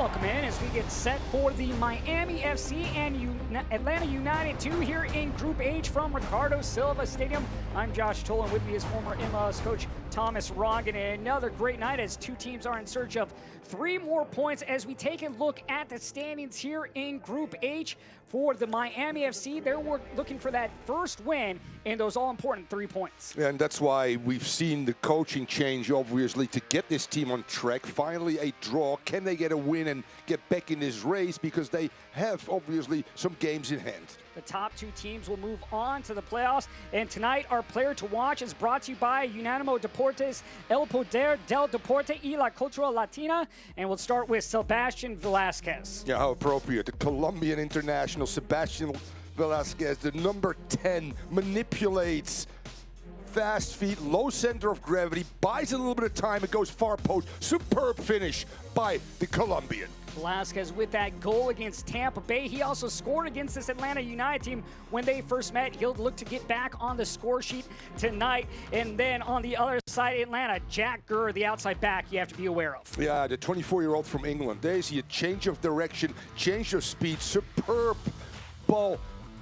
Welcome in as we get set for the Miami FC and Atlanta United 2 here in Group H from Ricardo Silva Stadium. I'm Josh Toll, and with me is former MLS coach Thomas Roggen. And another great night as two teams are in search of 3 more points as we take a look at the standings here in Group H. For the Miami FC, they're looking for that first win and those all-important 3 points. And that's why we've seen the coaching change, obviously, to get this team on track. Finally, a draw. Can they get a win and get back in this race? Because they have, obviously, some games in hand. The top 2 teams will move on to the playoffs. And tonight, our player to watch is brought to you by Unánimo Deportes, El Poder del Deporte y la Cultura Latina. And we'll start with Sebastian Velasquez. Yeah, how appropriate. The Colombian international, Sebastian Velasquez, the number 10, manipulates. Fast feet, low center of gravity, buys a little bit of time, it goes far post. Superb finish by the Colombian. Velasquez with that goal against Tampa Bay. He also scored against this Atlanta United team when they first met. He'll look to get back on the score sheet tonight. And then on the other side, Atlanta, Jack Gurr, the outside back, you have to be aware of. Yeah, the 24-year-old from England. There you see a change of direction, change of speed, superb ball,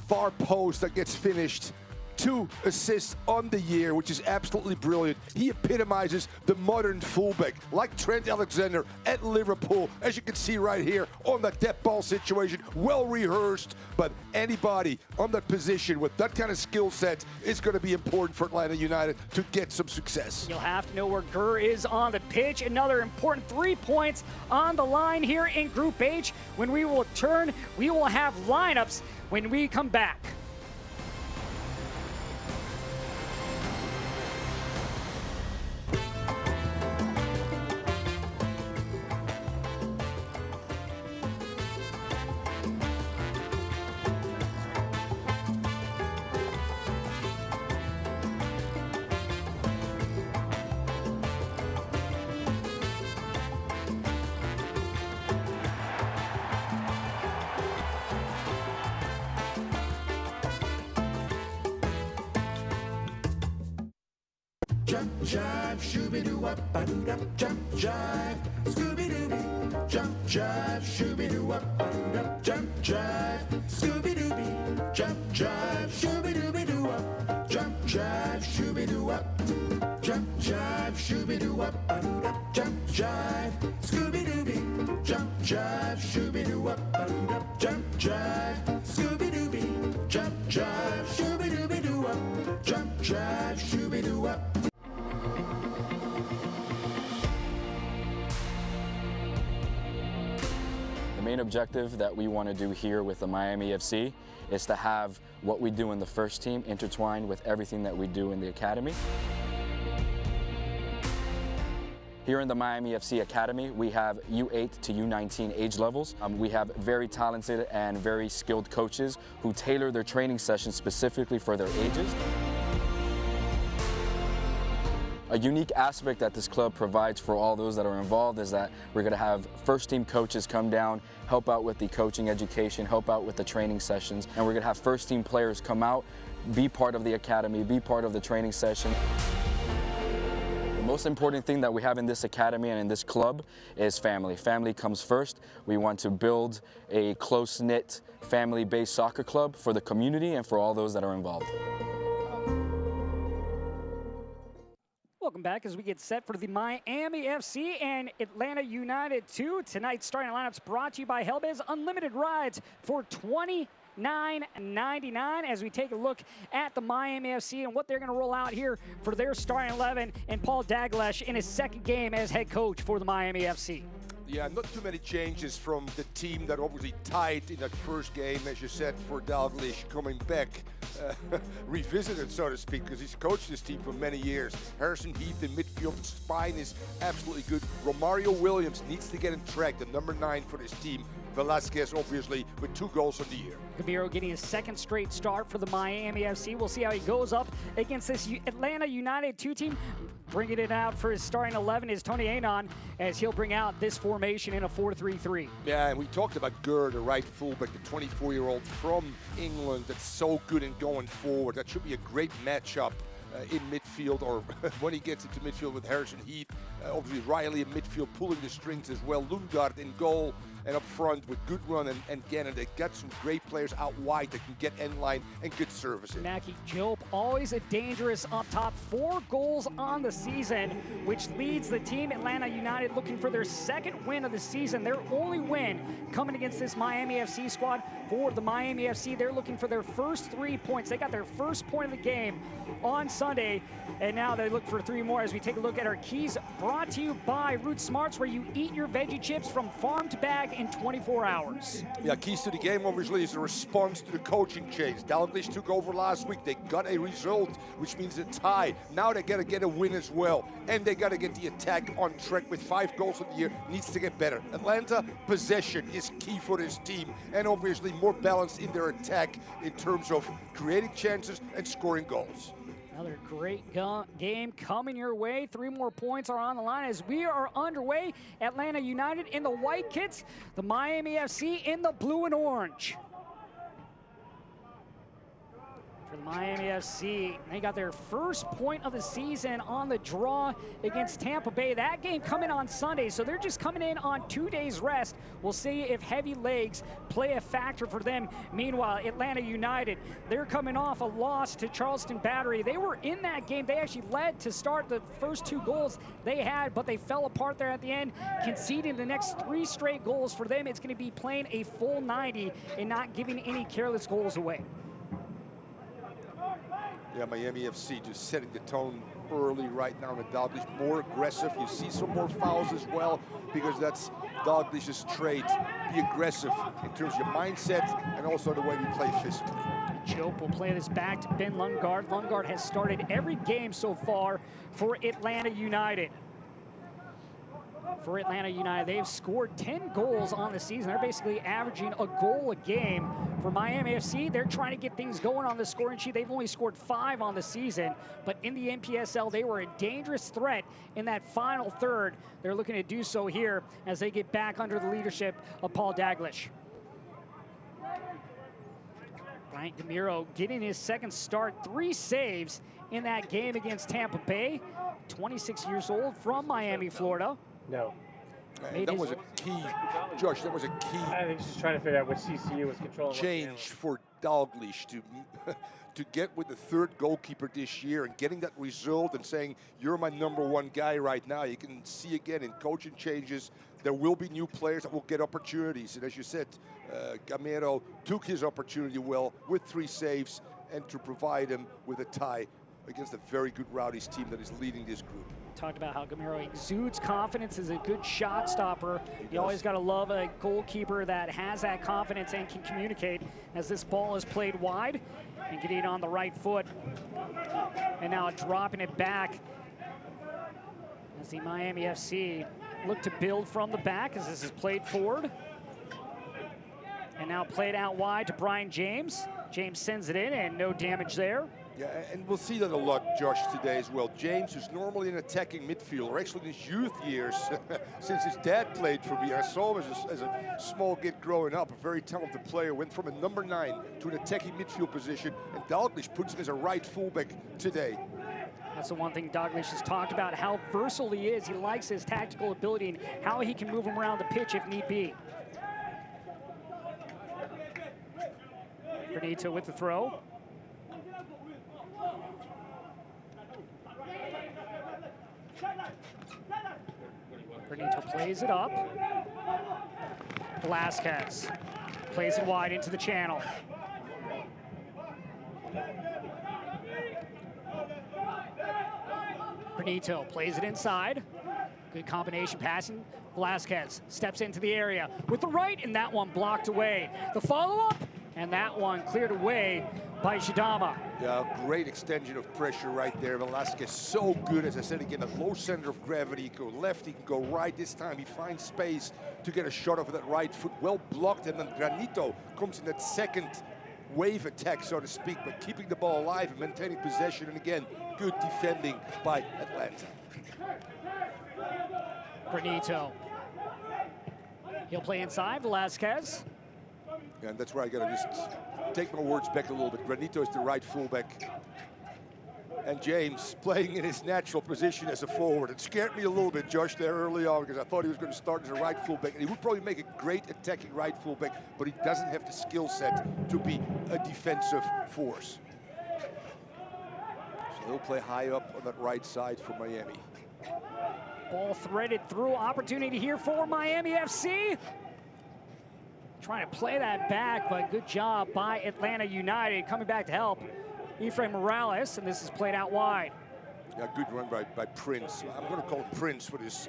far post that gets finished. 2 assists on the year, which is absolutely brilliant. He epitomizes the modern fullback, like Trent Alexander at Liverpool, as you can see right here on that dead ball situation. Well rehearsed, but anybody on that position with that kind of skill set is going to be important for Atlanta United to get some success. You'll have to know where Gurr is on the pitch. Another important 3 points on the line here in Group H. When we will turn, we will have lineups when we come back. Jump, jive, shooby-doo-wop-ba-doo-dum. Jump, jive, Scooby-Dooby. Jump, jive, shooby-doo-wop-ba-doo-dum. Jump, jive, Scooby-Dooby. Jump, jive, shooby-dooby-doo-wop. Jump, jive, shooby-doo-wop. Jump, jive, shooby-doo-wop-ba-doo-dum. Jump, jive, Scooby-Dooby. Jump, jive, shooby-doo-wop-ba-doo-dum. Jump, jive, Scooby-Dooby. Jump, jive, shooby-dooby-doo-wop. Jump, jive, shooby-doo-wop. The main objective that we want to do here with the Miami FC is to have what we do in the first team intertwined with everything that we do in the academy. Here in the Miami FC Academy, we have U8 to U19 age levels. We have very talented and very skilled coaches who tailor their training sessions specifically for their ages. A unique aspect that this club provides for all those that are involved is that we're going to have first-team coaches come down, help out with the coaching education, help out with the training sessions, and we're going to have first-team players come out, be part of the academy, be part of the training session. The most important thing that we have in this academy and in this club is family. Family comes first. We want to build a close-knit, family-based soccer club for the community and for all those that are involved. Welcome back as we get set for the Miami FC and Atlanta United 2. Tonight's starting lineups brought to you by Helbez Unlimited Rides for $29.99 as we take a look at the Miami FC and what they're going to roll out here for their starting 11 and Paul Dalglish in his second game as head coach for the Miami FC. Yeah, not too many changes from the team that obviously tied in that first game, as you said, for Dalglish coming back. Revisited, so to speak, because he's coached this team for many years. Harrison Heath in midfield, the spine is absolutely good. Romario Williams needs to get in track, the number 9 for this team. Velasquez, obviously, with 2 goals on the year. Gamiro getting his second straight start for the Miami FC. We'll see how he goes up against this Atlanta United 2 team. Bringing it out for his starting 11 is Tony Anon, as he'll bring out this formation in a 4-3-3. Yeah, and we talked about Gurr, the right fullback, the 24-year-old from England that's so good in going forward. That should be a great matchup in midfield, or when he gets into midfield with Harrison Heath. Obviously Riley in midfield pulling the strings as well. Lundgaard in goal. and up front with good run and Gannon. They got some great players out wide that can get end line and good service in. Mackie Job, always a dangerous up top. 4 goals on the season, which leads the team. Atlanta United looking for their 2nd win of the season. Their only win coming against this Miami FC squad. For the Miami FC, they're looking for their first 3 points. They got their first point of the game on Sunday, and now they look for 3 more as we take a look at our keys, brought to you by Root Smarts, where you eat your veggie chips from farm to bag in 24 hours. Yeah, keys to the game obviously is a response to the coaching change. Dalglish took over last week. They got a result, which means a tie. Now they got to get a win as well, and they got to get the attack on track. With 5 goals of the year, needs to get better. Atlanta, possession is key for this team, and obviously more balanced in their attack in terms of creating chances and scoring goals. Another great game coming your way. 3 more points are on the line as we are underway. Atlanta United in the white kits, the Miami FC in the blue and orange. For the Miami FC, they got their first point of the season on the draw against Tampa Bay. That game coming on Sunday, so they're just coming in on 2 days rest. We'll see if heavy legs play a factor for them. Meanwhile, Atlanta United, they're coming off a loss to Charleston Battery. They were in that game. They actually led to start the first 2 goals they had, but they fell apart there at the end, conceding the next 3 straight goals. For them, it's going to be playing a full 90 and not giving any careless goals away. Yeah, Miami FC just setting the tone early right now. And Dalglish more aggressive. You see some more fouls as well, because that's Dalglish's trait. Be aggressive in terms of your mindset and also the way we play physically. Jope will play this back to Ben Lundgaard. Lundgaard has started every game so far for Atlanta United. For Atlanta United, they've scored 10 goals on the season. They're basically averaging a goal a game. For Miami FC, they're trying to get things going on the scoring sheet. They've only scored 5 on the season, but in the NPSL, they were a dangerous threat in that final third. They're looking to do so here as they get back under the leadership of Paul Dalglish. Brian Gamiro getting his 2nd start, 3 saves in that game against Tampa Bay. 26 years old, from Miami, Florida. No. And that was a key, Josh, that was a key I think he's just trying to figure out which CCU was controlling change for Dalglish to get with the 3rd goalkeeper this year and getting that result and saying, you're my #1 guy right now. You can see again in coaching changes, there will be new players that will get opportunities. And as you said, Gamero took his opportunity well with 3 saves and to provide him with a tie against a very good Rowdies team that is leading this group. Talked about how Gamero exudes confidence, is a good shot stopper. You always got to love a goalkeeper that has that confidence and can communicate, as this ball is played wide and getting it on the right foot. And now dropping it back as the Miami FC look to build from the back as this is played forward. And now played out wide to Brian James. James sends it in and no damage there. Yeah, and we'll see that a lot, Josh, today as well. James, who's normally an attacking midfielder, actually in his youth years, since his dad played for me, I saw him as a small kid growing up, a very talented player, went from a #9 to an attacking midfield position, and Dalglish puts him as a right fullback today. That's the one thing Dalglish has talked about, how versatile he is. He likes his tactical ability and how he can move him around the pitch if need be. Benito with the throw. Benito plays it up. Velasquez plays it wide into the channel. Benito plays it inside. Good combination passing. Velasquez steps into the area with the right, and that one blocked away. The follow-up, and that one cleared away by Shidama. Yeah, great extension of pressure right there. Velasquez so good, as I said again, a low center of gravity. He can go left, he can go right. This time he finds space to get a shot off of that right foot. Well blocked, and then Granito comes in that 2nd wave attack, so to speak, but keeping the ball alive and maintaining possession. And again, good defending by Atlanta. Granito. He'll play inside, Velasquez. And that's where I gotta just take my words back a little bit. Granito is the right fullback. And James playing in his natural position as a forward. It scared me a little bit, Josh, there early on, because I thought he was going to start as a right fullback. And he would probably make a great attacking right fullback, but he doesn't have the skill set to be a defensive force. So he'll play high up on that right side for Miami. Ball threaded through, opportunity here for Miami FC. Trying to play that back, but good job by Atlanta United. Coming back to help, Ephraim Morales, and this is played out wide. Yeah, good run by Prince. I'm going to call it Prince for this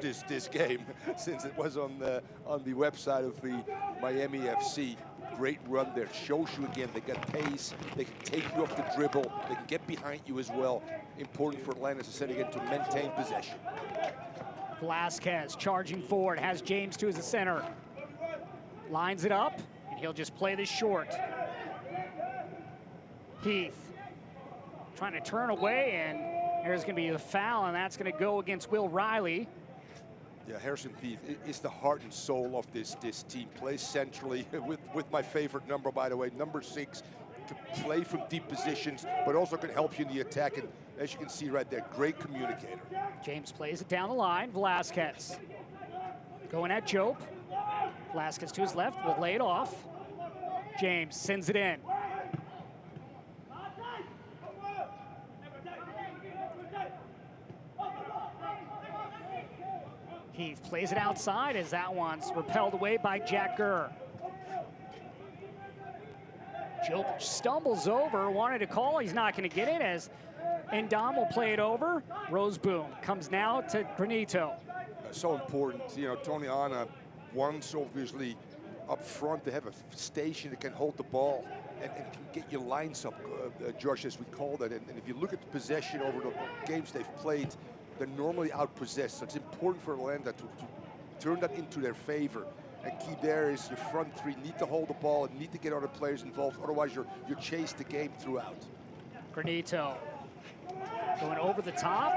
game, since it was on the website of the Miami FC. Great run there. Shows you again they got pace. They can take you off the dribble. They can get behind you as well. Important for Atlanta, as I said again, to maintain possession. Velasquez charging forward, has James to his center. Lines it up, and he'll just play this short. Heath trying to turn away, and there's going to be a foul, and that's going to go against Will Riley. Yeah, Harrison Heath is the heart and soul of this team. Plays centrally with my favorite number, by the way, number 6. To play from deep positions, but also can help you in the attack. And as you can see right there, great communicator. James plays it down the line. Velasquez going at Jope. Velasquez to his left, will lay it off. James sends it in. Heath plays it outside as that one's repelled away by Jack Gurr. Jope stumbles over, wanted to call, he's not going to get it as Ndam will play it over. Roseboom comes now to Granito. So important, you know, Tony Anna wants obviously up front to have a station that can hold the ball and can get your lines up, Josh, as we call that. And if you look at the possession over the games they've played, they're normally outpossessed. So it's important for Atlanta to turn that into their favor. And key there is your front three need to hold the ball and need to get other players involved. Otherwise, you're chase the game throughout. Granito going over the top.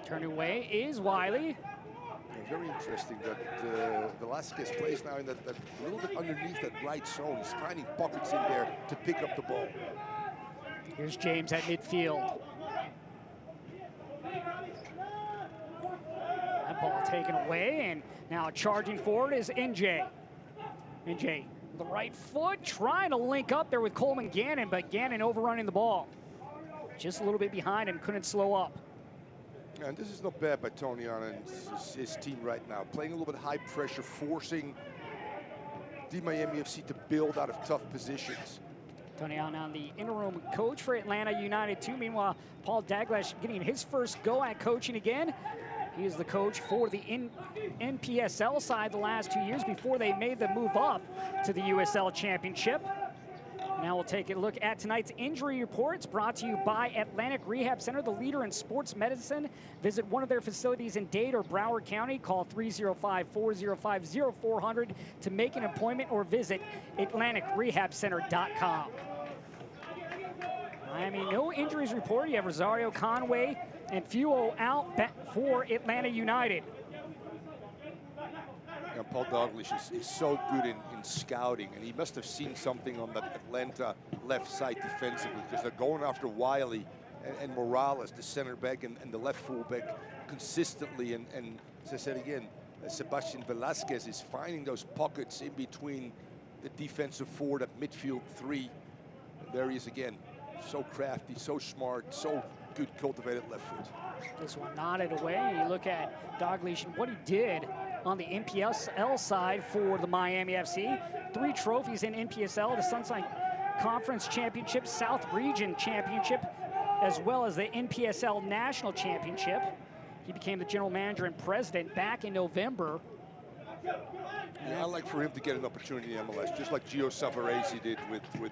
Turning away is Wiley. Yeah, very interesting that Velasquez plays now in that little bit underneath that right zone. He's finding pockets in there to pick up the ball. Here's James at midfield. That ball taken away, and now charging forward is NJ. NJ, the right foot, trying to link up there with Coleman Gannon, but Gannon overrunning the ball. Just a little bit behind him, couldn't slow up. And this is not bad by Tony Anna and his team right now. Playing a little bit high pressure, forcing the Miami FC to build out of tough positions. Tony Allen, the interim coach for Atlanta United 2. Meanwhile, Paul Dalglish getting his first go at coaching again. He is the coach for the NPSL side the last 2 years before they made the move up to the USL Championship. Now we'll take a look at tonight's injury reports brought to you by Atlantic Rehab Center, the leader in sports medicine. Visit one of their facilities in Dade or Broward County. Call 305-405-0400 to make an appointment or visit AtlanticRehabCenter.com. Miami, no injuries reported. You have Rosario Conway and Fuo out for Atlanta United. You know, Paul Dalglish is so good in scouting, and he must have seen something on that Atlanta left side defensively, because they're going after Wiley and Morales, the center back and the left fullback, consistently. And as I said again, Sebastian Velasquez is finding those pockets in between the defensive forward at midfield 3. And there he is again. So crafty, so smart, so good cultivated left foot. This one nodded away, and you look at Dalglish and what he did on the NPSL side for the Miami FC. 3 trophies in NPSL, the Sunshine Conference Championship, South Region Championship, as well as the NPSL National Championship. He became the general manager and president back in November. Yeah, I'd like for him to get an opportunity in MLS, just like Gio Savarese did with the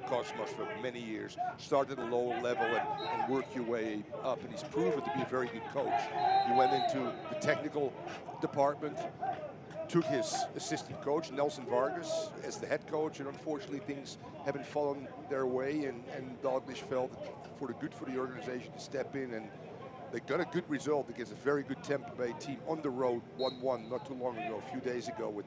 Cosmos for many years. Start at a lower level and work your way up, and he's proven to be a very good coach. He went into the technical department, took his assistant coach, Nelson Vargas, as the head coach, and unfortunately things haven't fallen their way, and Dalglish felt for the good for the organization to step in, and they got a good result against a very good Tampa Bay team on the road, 1-1 not too long ago, a few days ago, with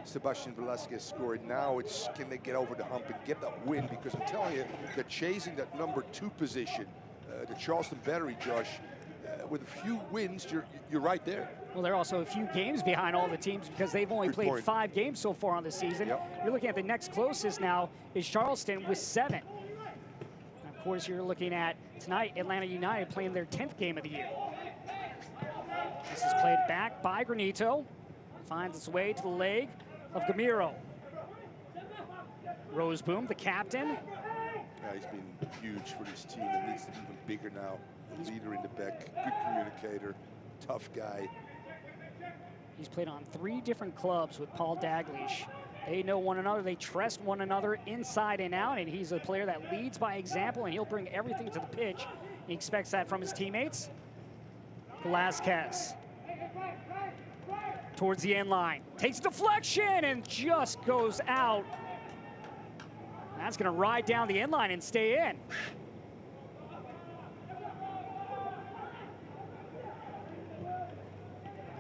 Sebastian Velasquez scored. Now it's can they get over the hump and get that win? Because I'm telling you, they're chasing that number 2 position. The Charleston Battery, Josh, with a few wins, you're right there. Well, they're also a few games behind all the teams because they've only played 5 games so far on the season. Yep. You're looking at the next closest now is Charleston with 7. And of course, you're looking at tonight, Atlanta United playing their 10th game of the year. This is played back by Granito. Finds its way to the leg of Gamiro. Roseboom, the captain. Yeah, he's been huge for this team and needs to be even bigger now. A leader in the back, good communicator, tough guy. He's played on 3 different clubs with Paul Daglish. They know one another, they trust one another inside and out, and he's a player that leads by example, and he'll bring everything to the pitch. He expects that from his teammates. Velasquez towards the end line, takes deflection and just goes out. That's gonna ride down the end line and stay in.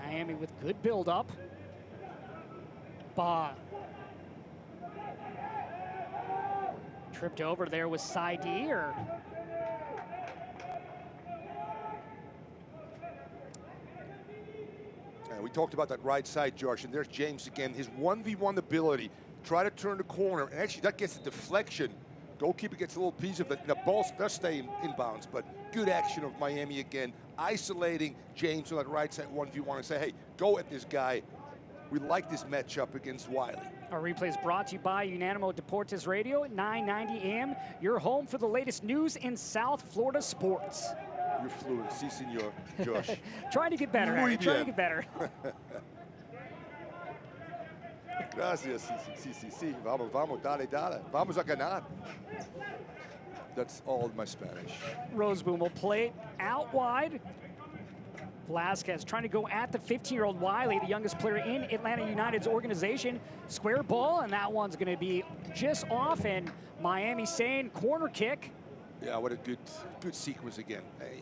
Miami with good build-up. Ba. Tripped over there with Saidi, or we talked about that right side, Josh, and there's James again. His 1v1 ability, try to turn the corner, and actually that gets a deflection. Goalkeeper gets a little piece of it, and the ball does stay in bounds, but good action of Miami again, isolating James on that right side 1v1 and say, hey, go at this guy. We like this matchup against Wiley. Our replay is brought to you by Unanimo Deportes Radio at 990 AM. Your home for the latest news in South Florida sports. You're fluent, si senor, Josh. Trying to get better, Harry. Trying to get better. Gracias, sí. Vamos, dale. Vamos a ganar. That's all my Spanish. Roseboom will play it out wide. Velasquez trying to go at the 15-year-old Wiley, the youngest player in Atlanta United's organization. Square ball, and that one's going to be just off, and Miami saying corner kick. Yeah, what a good sequence again.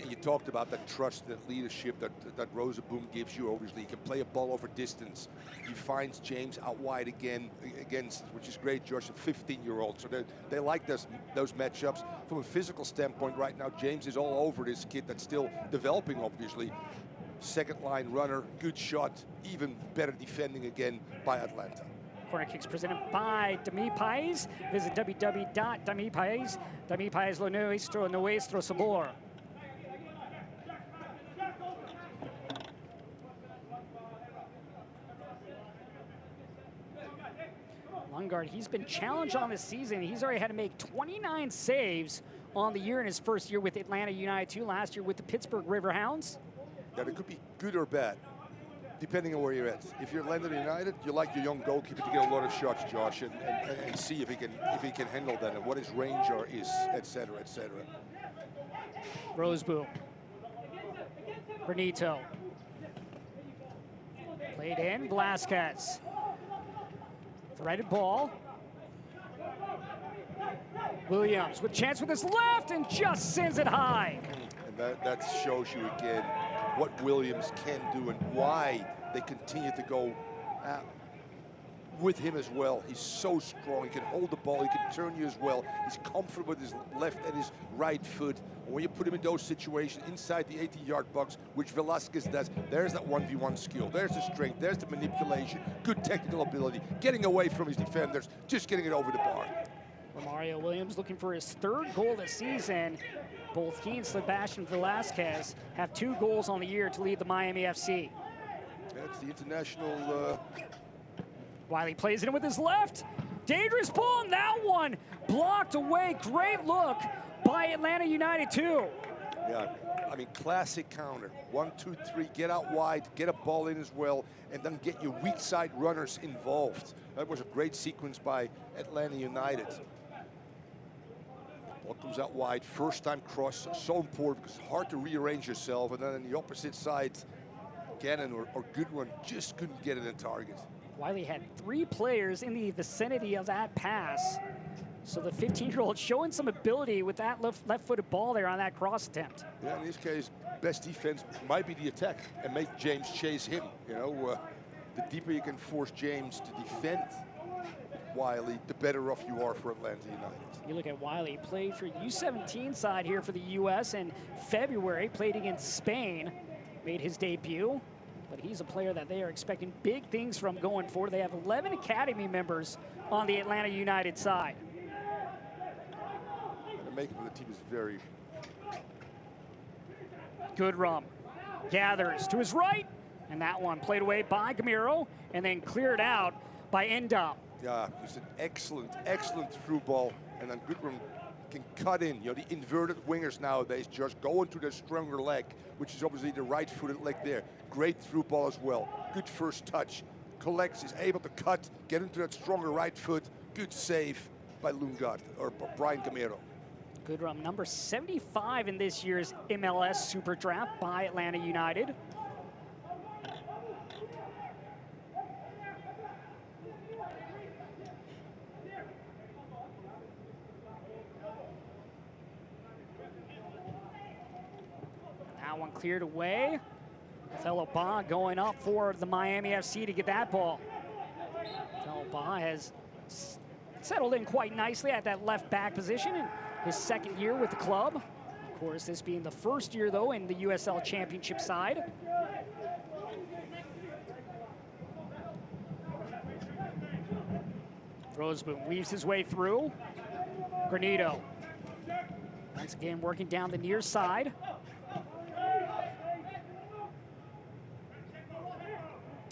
You talked about that trust, that leadership that Roseboom gives you. Obviously, he can play a ball over distance. He finds James out wide again, which is great, Josh, a 15-year-old. So they like those matchups. From a physical standpoint right now, James is all over this kid that's still developing, obviously. Second line runner, good shot, even better defending again by Atlanta. Corner kicks presented by Dami País. Visit www.damipaís. Dami País lo nuestro sabor. Lundgaard, he's been challenged on this season. He's already had to make 29 saves on the year in his first year with Atlanta United 2, last year with the Pittsburgh Riverhounds. Yeah, it could be good or bad, depending on where you're at. If you're Atlanta United, you like your young goalkeeper to get a lot of shots, Josh, and see if he can handle that and what his range is, etc., etc. Roseboom. Benito. Played in, Velasquez. Threaded ball. Williams with chance with his left and just sends it high. And that shows you again what Williams can do and why they continue to go with him as well. He's so strong. He can hold the ball. He can turn you as well. He's comfortable with his left and his right foot. And when you put him in those situations inside the 80-yard box, which Velasquez does, there's that 1v1 skill. There's the strength. There's the manipulation. Good technical ability. Getting away from his defenders. Just getting it over the bar. Mario Williams looking for his 3rd goal this season. Both he and Sebastian Velasquez have 2 goals on the year to lead the Miami FC. That's the international... Wiley plays it in with his left. Dangerous ball, and that one blocked away. Great look by Atlanta United 2. Yeah, I mean, classic counter. 1, 2, 3, get out wide, get a ball in as well, and then get your weak side runners involved. That was a great sequence by Atlanta United. Ball comes out wide, first time cross, so important because it's hard to rearrange yourself, and then on the opposite side, Gannon or Goodwin just couldn't get it in target. Wiley had 3 players in the vicinity of that pass. So the 15-year-old showing some ability with that left-footed ball there on that cross attempt. Yeah, in this case, best defense might be the attack and make James chase him. You know, the deeper you can force James to defend Wiley, the better off you are for Atlanta United. You look at Wiley, he played for U17 side here for the U.S. in February, played against Spain, made his debut. But he's a player that they are expecting big things from going forward. They have 11 academy members on the Atlanta United side. The makeup of the team is very... Goodrum gathers to his right, and that one played away by Gamiro, and then cleared out by Endom. Yeah, it's an excellent, excellent through ball, and then Goodrum can cut in. You know, the inverted wingers nowadays just go into their stronger leg, which is obviously the right-footed leg there. Great through ball as well. Good first touch. Collects, is able to cut, get into that stronger right foot. Good save by Lundgaard, or Brian Gamiro. Goodrum, number 75 in this year's MLS Super Draft by Atlanta United. That one cleared away. Othello Ba going up for the Miami FC to get that ball. Othello Ba has settled in quite nicely at that left back position in his second year with the club. Of course, this being the first year, though, in the USL Championship side. Roseboom weaves his way through. Granito. Once again, working down the near side.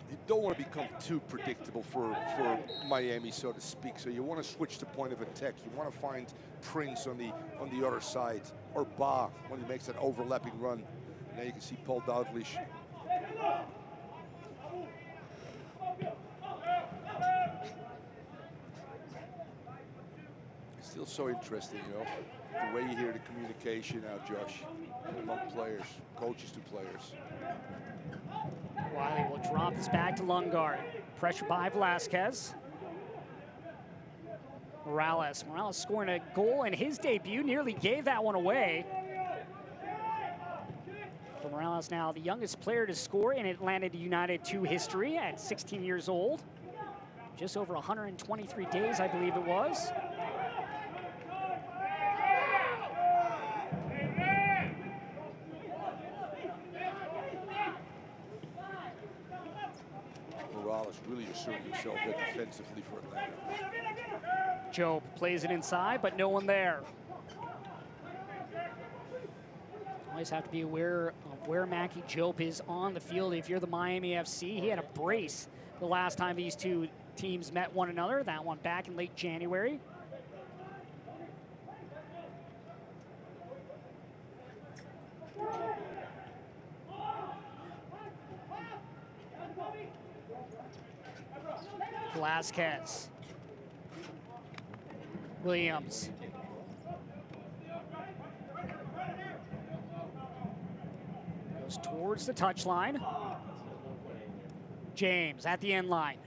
You don't want to become too predictable for Miami, so to speak. So you want to switch the point of attack. You want to find Prince on the other side, or Ba when he makes that overlapping run. Now you can see Paul Dalglish. It's still so interesting, you know, the way you hear the communication now, Josh, among players, coaches to players. Wiley will drop this back to Lundgaard. Pressure by Velasquez. Morales scoring a goal in his debut, nearly gave that one away. So Morales now the youngest player to score in Atlanta United 2 history at 16 years old. Just over 123 days, I believe it was. Morales really asserted himself there defensively for Atlanta. Job plays it inside, but no one there. Always have to be aware of where Mackie Job is on the field. If you're the Miami FC, he had a brace the last time these two teams met one another. That one back in late January. Velasquez. Williams. Goes towards the touchline. James at the end line.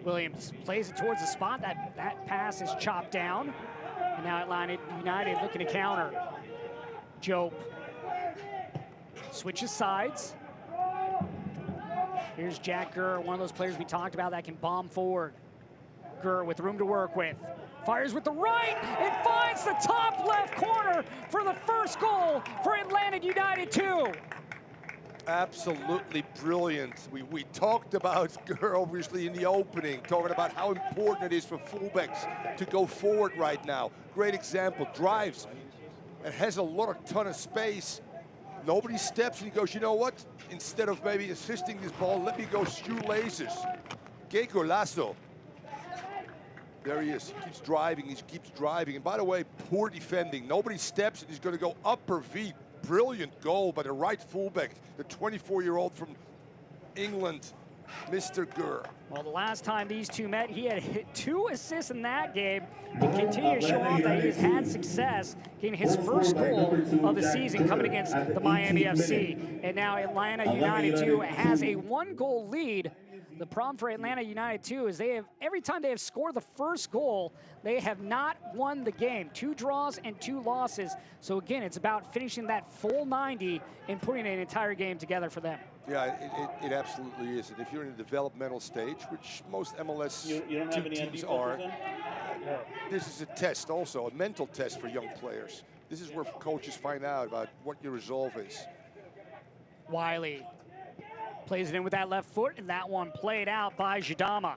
Williams plays it towards the spot. That pass is chopped down. And now Atlanta United looking to counter. Job switches sides. Here's Jack Gurr, one of those players we talked about that can bomb forward. Gurr with room to work with. Fires with the right and finds the top left corner for the first goal for Atlanta United 2. Absolutely brilliant. We talked about Gurr obviously in the opening, talking about how important it is for fullbacks to go forward right now. Great example, drives and has a ton of space. Nobody steps and he goes, you know what? Instead of maybe assisting this ball, let me go shoelaces. Que golazo. There he is, he keeps driving, And by the way, poor defending. Nobody steps and he's gonna go upper V. Brilliant goal by the right fullback, the 24-year-old from England, Mr. Gurr. Well, the last time these two met, he had hit 2 assists in that game. He continued to show off that he has had success getting his first goal of the season coming against the Miami FC. And now Atlanta United 2 has a 1-goal lead. The problem for Atlanta United 2 is every time they have scored the first goal, they have not won the game. 2 draws and 2 losses. So again, it's about finishing that full 90 and putting an entire game together for them. Yeah, it absolutely is. And if you're in the developmental stage, which most MLS You don't have any teams ND are, filters in? this is a test also, a mental test for young players. This is where coaches find out about what your resolve is. Wiley plays it in with that left foot, and that one played out by Jadama.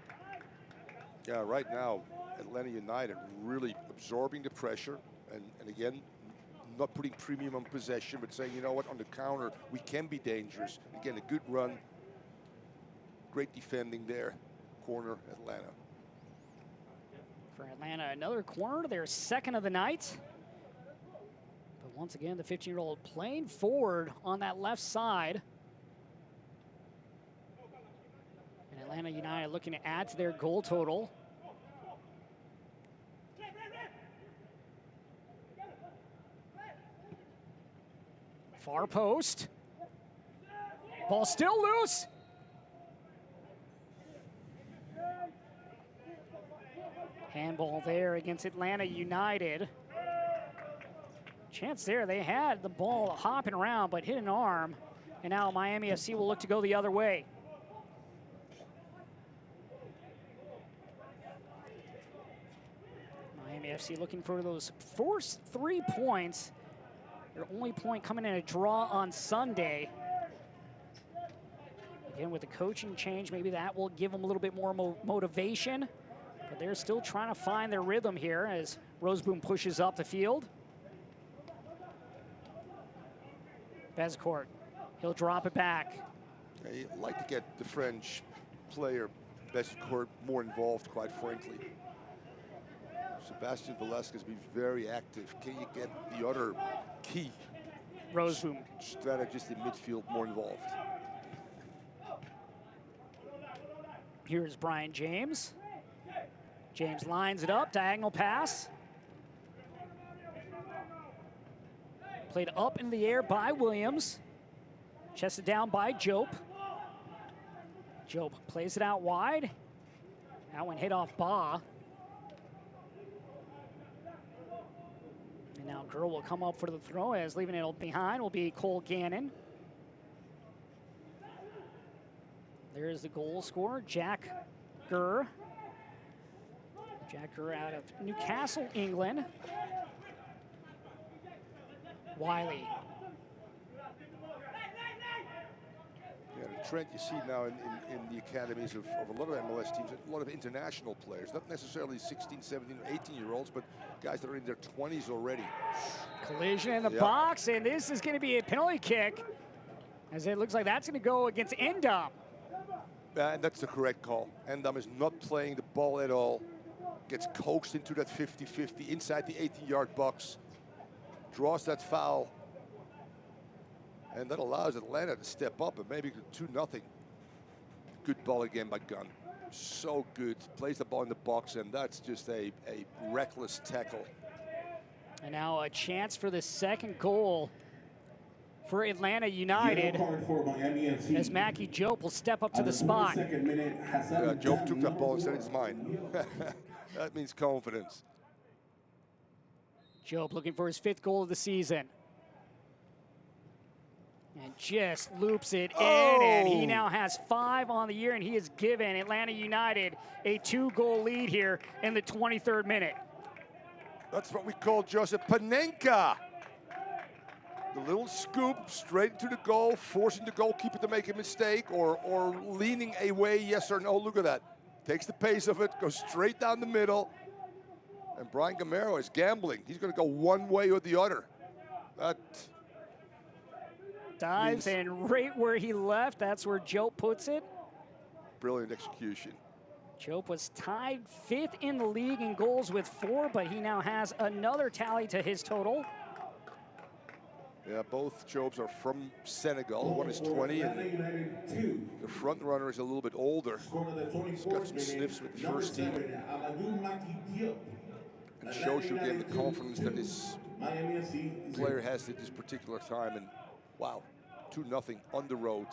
Yeah, right now, Atlanta United really absorbing the pressure, and again, not putting premium on possession, but saying, you know what, on the counter, we can be dangerous. Again, a good run, great defending there, corner Atlanta. For Atlanta, another corner, their second of the night. But once again, the 15-year-old playing forward on that left side. And Atlanta United looking to add to their goal total. Far post. Ball still loose. Handball there against Atlanta United. Chance there, they had the ball hopping around, but hit an arm. And now Miami FC will look to go the other way. Miami FC looking for those first 3 points. Their only point coming in a draw on Sunday. Again, with the coaching change, maybe that will give them a little bit more motivation. But they're still trying to find their rhythm here as Roseboom pushes up the field. Bezecourt, he'll drop it back. Yeah, you'd like to get the French player, Bezecourt, more involved, quite frankly. Sebastian Velasquez be very active. Can you get the other key Roseboom strategist in midfield more involved? Here's Brian James. James lines it up, diagonal pass. Played up in the air by Williams. Chested down by Jope. Jope plays it out wide. That one hit off Ba. And now Gurr will come up for the throw, as leaving it behind will be Cole Gannon. There's the goal scorer, Jack Gurr. Jack Gurr out of Newcastle, England. Wiley. Yeah, the trend you see now in the academies of a lot of MLS teams, a lot of international players, not necessarily 16, 17, 18-year-olds, but guys that are in their 20s already. Collision in the box, and this is going to be a penalty kick, as it looks like that's going to go against Endom. And that's the correct call. Endom is not playing the ball at all. Gets coaxed into that 50-50 inside the 18-yard box. Draws that foul. And that allows Atlanta to step up and maybe 2-0. Good ball again by Gunn. So good. Plays the ball in the box, and that's just a reckless tackle. And now a chance for the second goal for Atlanta United, as Mackie Jope will step up to the spot. Jope took that ball and said it's mine. That means confidence. Jope looking for his 5th goal of the season. And just loops it in, and he now has 5 on the year, and he has given Atlanta United a 2-goal lead here in the 23rd minute. That's what we call Joseph Panenka. The little scoop straight into the goal, forcing the goalkeeper to make a mistake, or leaning away, yes or no. Look at that. Takes the pace of it, goes straight down the middle. And Brian Gamero is gambling. He's going to go one way or the other. That dives, and right where he left, that's where Jope puts it. Brilliant execution. Jope was tied 5th in the league in goals with 4, but he now has another tally to his total. Yeah, both Jopes are from Senegal. One is 20, and the front runner is a little bit older. He's got some sniffs with the first team. And shows you again the confidence that this player has at this particular time. And wow, 2-0 on the road.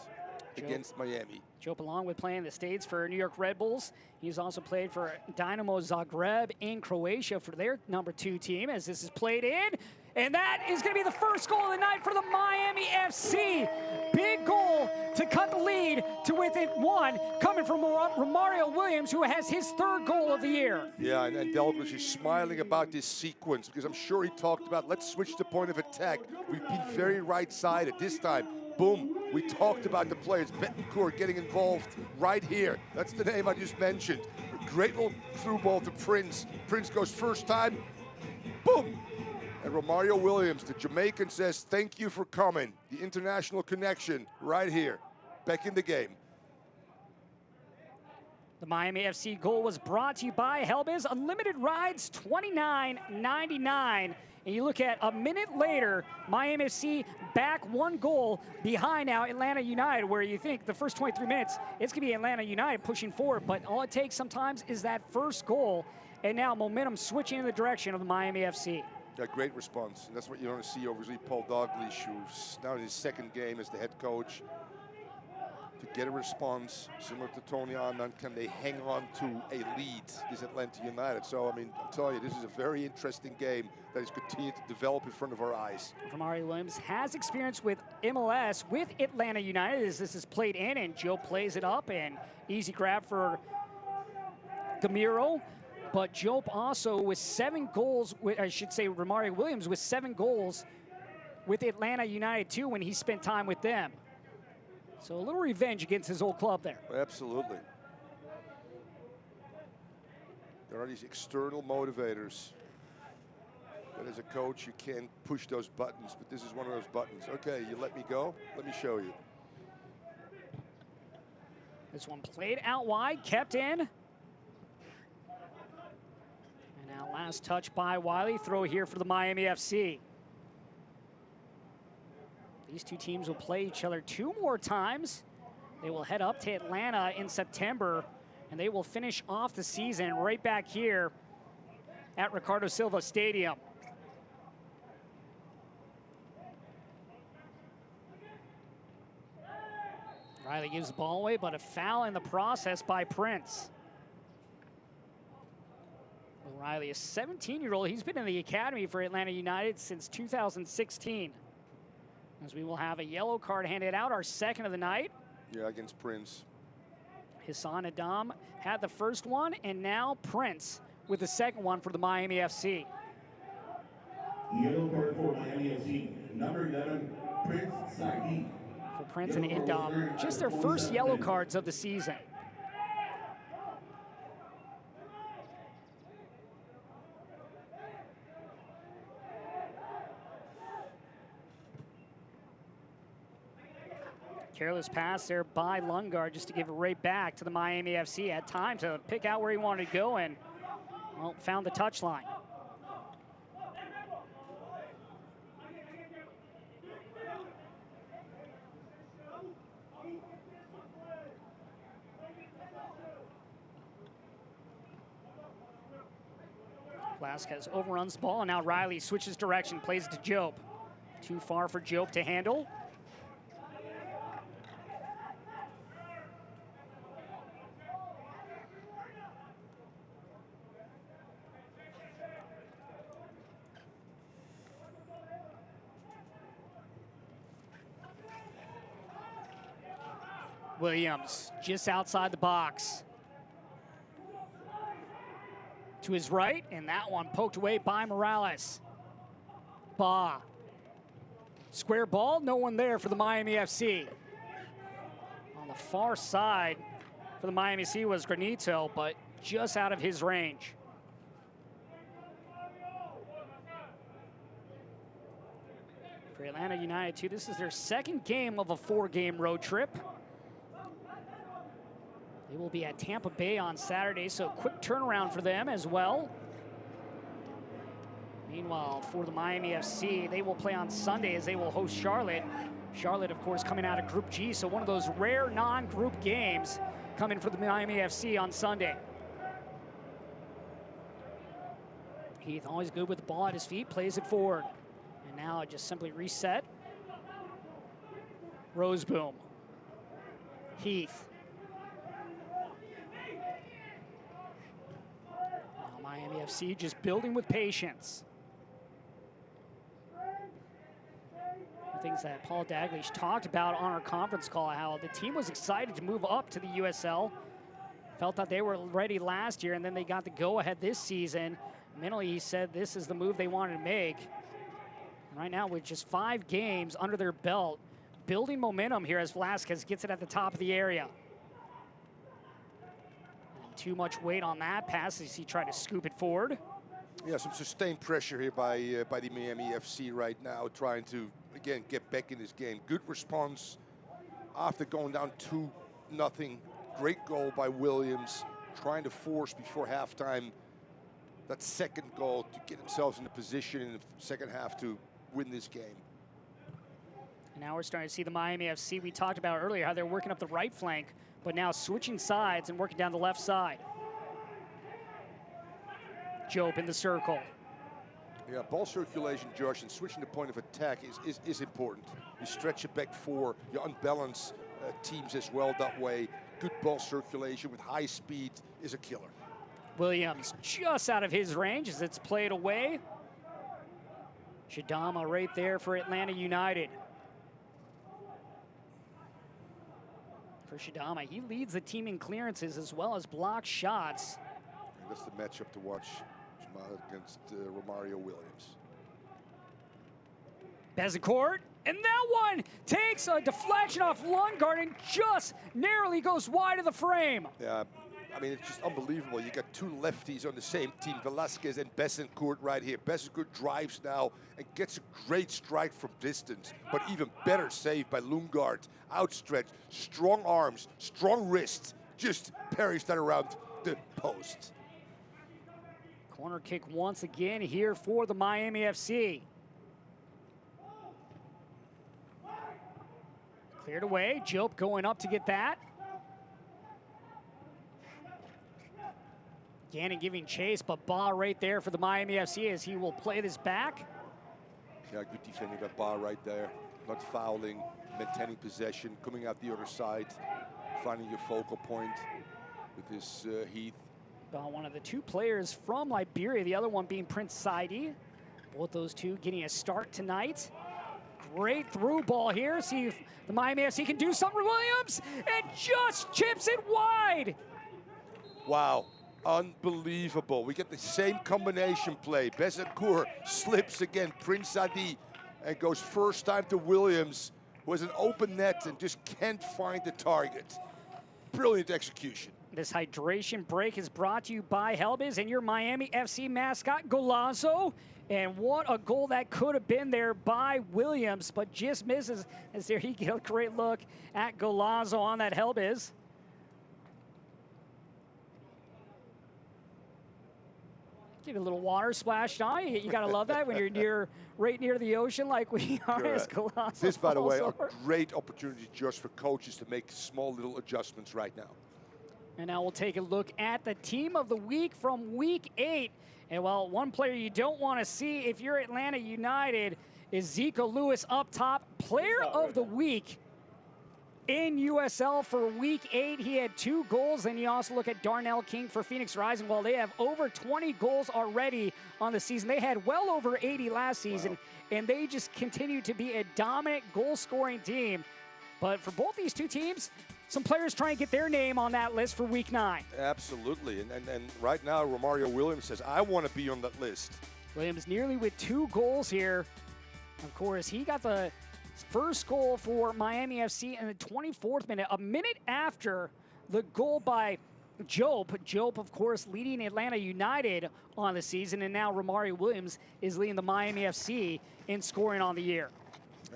against Miami. Jope, along with playing the States for New York Red Bulls, he's also played for Dynamo Zagreb in Croatia for their #2 team, as this is played in. And that is going to be the first goal of the night for the Miami FC. Big goal to cut the lead to within 1, coming from Romario Williams, who has his 3rd goal of the year. Yeah, and Delbridge is smiling about this sequence because I'm sure he talked about, let's switch the point of attack. We've been very right-sided. This time, boom, we talked about the players. Betancourt getting involved right here. That's the name I just mentioned. A great little through ball to Prince. Prince goes first time, boom. And Romario Williams, the Jamaican, says, thank you for coming. The international connection right here, back in the game. The Miami FC goal was brought to you by Helbiz Unlimited Rides, $29.99. And you look at a minute later, Miami FC back 1 goal behind now Atlanta United, where you think the first 23 minutes, it's going to be Atlanta United pushing forward. But all it takes sometimes is that first goal, and now momentum switching in the direction of the Miami FC. Yeah, great response. And that's what you want to see, obviously, Paul Dalglish, who's now in his 2nd game as the head coach. To get a response similar to Tony Annan, can they hang on to a lead, this Atlanta United? So, I mean, I'm telling you, this is a very interesting game that is continuing to develop in front of our eyes. Romario Williams has experience with MLS with Atlanta United as this is played in, and Joe plays it up, and easy grab for Gamiro. But Jope also with 7 goals, I should say Romario Williams with 7 goals with Atlanta United too when he spent time with them. So a little revenge against his old club there. Absolutely. There are these external motivators. But as a coach, you can't push those buttons, but this is one of those buttons. Okay, you let me go, let me show you. This one played out wide, kept in. Now last touch by Wiley, throw here for the Miami FC. These 2 teams will play each other 2 more times. They will head up to Atlanta in September, and they will finish off the season right back here at Ricardo Silva Stadium. Riley gives the ball away, but a foul in the process by Prince. Riley, a 17-year-old, he's been in the academy for Atlanta United since 2016. As we will have a yellow card handed out, our 2nd of the night. Yeah, against Prince. Hassan Adam had the first one, and now Prince with the 2nd one for the Miami FC. Yellow card for Miami FC, number 11, Prince Sahi. For Prince and Indom, just their first yellow cards of the season. Careless pass there by Lungard just to give it right back to the Miami FC. Had time to pick out where he wanted to go and, well, found the touchline. Vasquez overruns the ball, and now Riley switches direction, plays to Jope. Too far for Jope to handle. Williams just outside the box. To his right, and that one poked away by Morales. Ba. Square ball, no one there for the Miami FC. On the far side for the Miami FC was Granito, but just out of his range. For Atlanta United too, this is their 2nd game of a 4-game road trip. They will be at Tampa Bay on Saturday, so quick turnaround for them as well. Meanwhile, for the Miami FC, they will play on Sunday as they will host Charlotte. Charlotte, of course, coming out of Group G, so one of those rare non-group games coming for the Miami FC on Sunday. Heath, always good with the ball at his feet, plays it forward. And now just simply reset. Roseboom. Heath. Now Miami FC just building with patience. Things that Paul Daglish talked about on our conference call, how the team was excited to move up to the USL. Felt that they were ready last year, and then they got the go-ahead this season. Mentally, he said this is the move they wanted to make. Right now, with just 5 games under their belt, building momentum here as Velasquez gets it at the top of the area. And too much weight on that pass as he tried to scoop it forward. Yeah, some sustained pressure here by the Miami FC right now, trying to, again, get back in this game. Good response after going down 2-0. Great goal by Williams, trying to force before halftime that second goal to get themselves in a position in the second half to win this game. And now we're starting to see the Miami FC we talked about earlier, how they're working up the right flank, but now switching sides and working down the left side. Job in the circle. Yeah, ball circulation, Josh, and switching the point of attack is important. You stretch it back 4, you unbalance teams as well that way. Good ball circulation with high speed is a killer. Williams just out of his range as it's played away. Shadama right there for Atlanta United. For Shadama, he leads the team in clearances as well as block shots. And that's the matchup to watch against Romario Williams. Bezecourt, and that one takes a deflection off Lundgaard and just narrowly goes wide of the frame. Yeah, I mean, it's just unbelievable. You got 2 lefties on the same team, Velasquez and Bezecourt right here. Bezecourt drives now and gets a great strike from distance, but even better save by Lundgaard. Outstretched, strong arms, strong wrists, just parries that around the post. Corner kick once again here for the Miami FC. Cleared away, Job going up to get that. Gannon giving chase, but Ba right there for the Miami FC as he will play this back. Yeah, good defending by Ba right there. Not fouling, maintaining possession, coming out the other side, finding your focal point with this Heath. One of the 2 players from Liberia, the other one being Prince Saidi. Both those 2 getting a start tonight. Great through ball here. See if the Miami FC can do something. Williams, and just chips it wide. Wow, unbelievable. We get the same combination play. Bezecourt slips again. Prince Saidi and goes first time to Williams, who has an open net and just can't find the target. Brilliant execution. This hydration break is brought to you by Helbiz and your Miami FC mascot, Golazo. And what a goal that could have been there by Williams, but just misses as there he gets a great look at Golazo on that Helbiz. Get a little water splashed on you. You gotta love that when you're right near the ocean like we are as Golazo. This, by the way, a over. great opportunity just for coaches to make small little adjustments right now. And now we'll take a look at the team of the week from week 8. And well, one player you don't want to see if you're Atlanta United is Zico Lewis up top. Player of the week in USL for week 8. He had 2 goals. And you also look at Darnell King for Phoenix Rising. Well, they have over 20 goals already on the season. They had well over 80 last season. Wow. And they just continue to be a dominant goal-scoring team. But for both these 2 teams, some players trying to get their name on that list for week 9. Absolutely, and right now, Romario Williams says, I want to be on that list. Williams nearly with 2 goals here. Of course, he got the first goal for Miami FC in the 24th minute, a minute after the goal by Job. Job, of course, leading Atlanta United on the season, and now Romario Williams is leading the Miami FC in scoring on the year.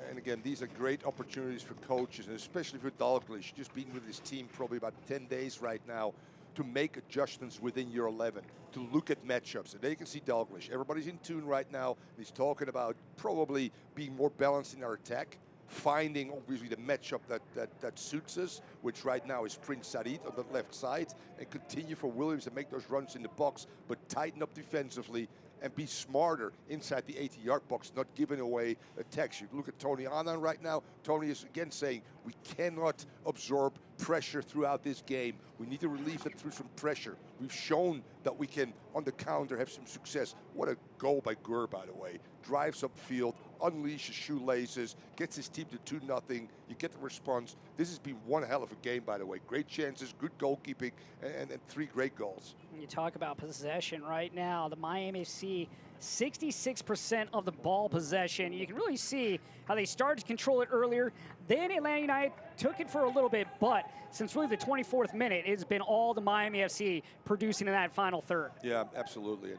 And again, these are great opportunities for coaches, and especially for Dalglish, just been with his team probably about 10 days right now, to make adjustments within your 11, to look at matchups. And there you can see Dalglish. Everybody's in tune right now. He's talking about probably being more balanced in our attack, finding obviously the matchup that suits us, which right now is Prince Saidi on the left side, and continue for Williams to make those runs in the box, but tighten up defensively and be smarter inside the 80-yard box, not giving away attacks. You look at Tony Annan right now. Tony is again saying we cannot absorb pressure throughout this game. We need to relieve them through some pressure. We've shown that we can, on the counter, have some success. What a goal by Gurr, by the way. Drives upfield, unleashes shoelaces, gets his team to 2-0. You get the response. This has been one hell of a game, by the way. Great chances, good goalkeeping, and 3 great goals. You talk about possession right now. The Miami FC, 66% of the ball possession. You can really see how they started to control it earlier. Then Atlanta United took it for a little bit, but since really the 24th minute, it's been all the Miami FC producing in that final third. Yeah, absolutely.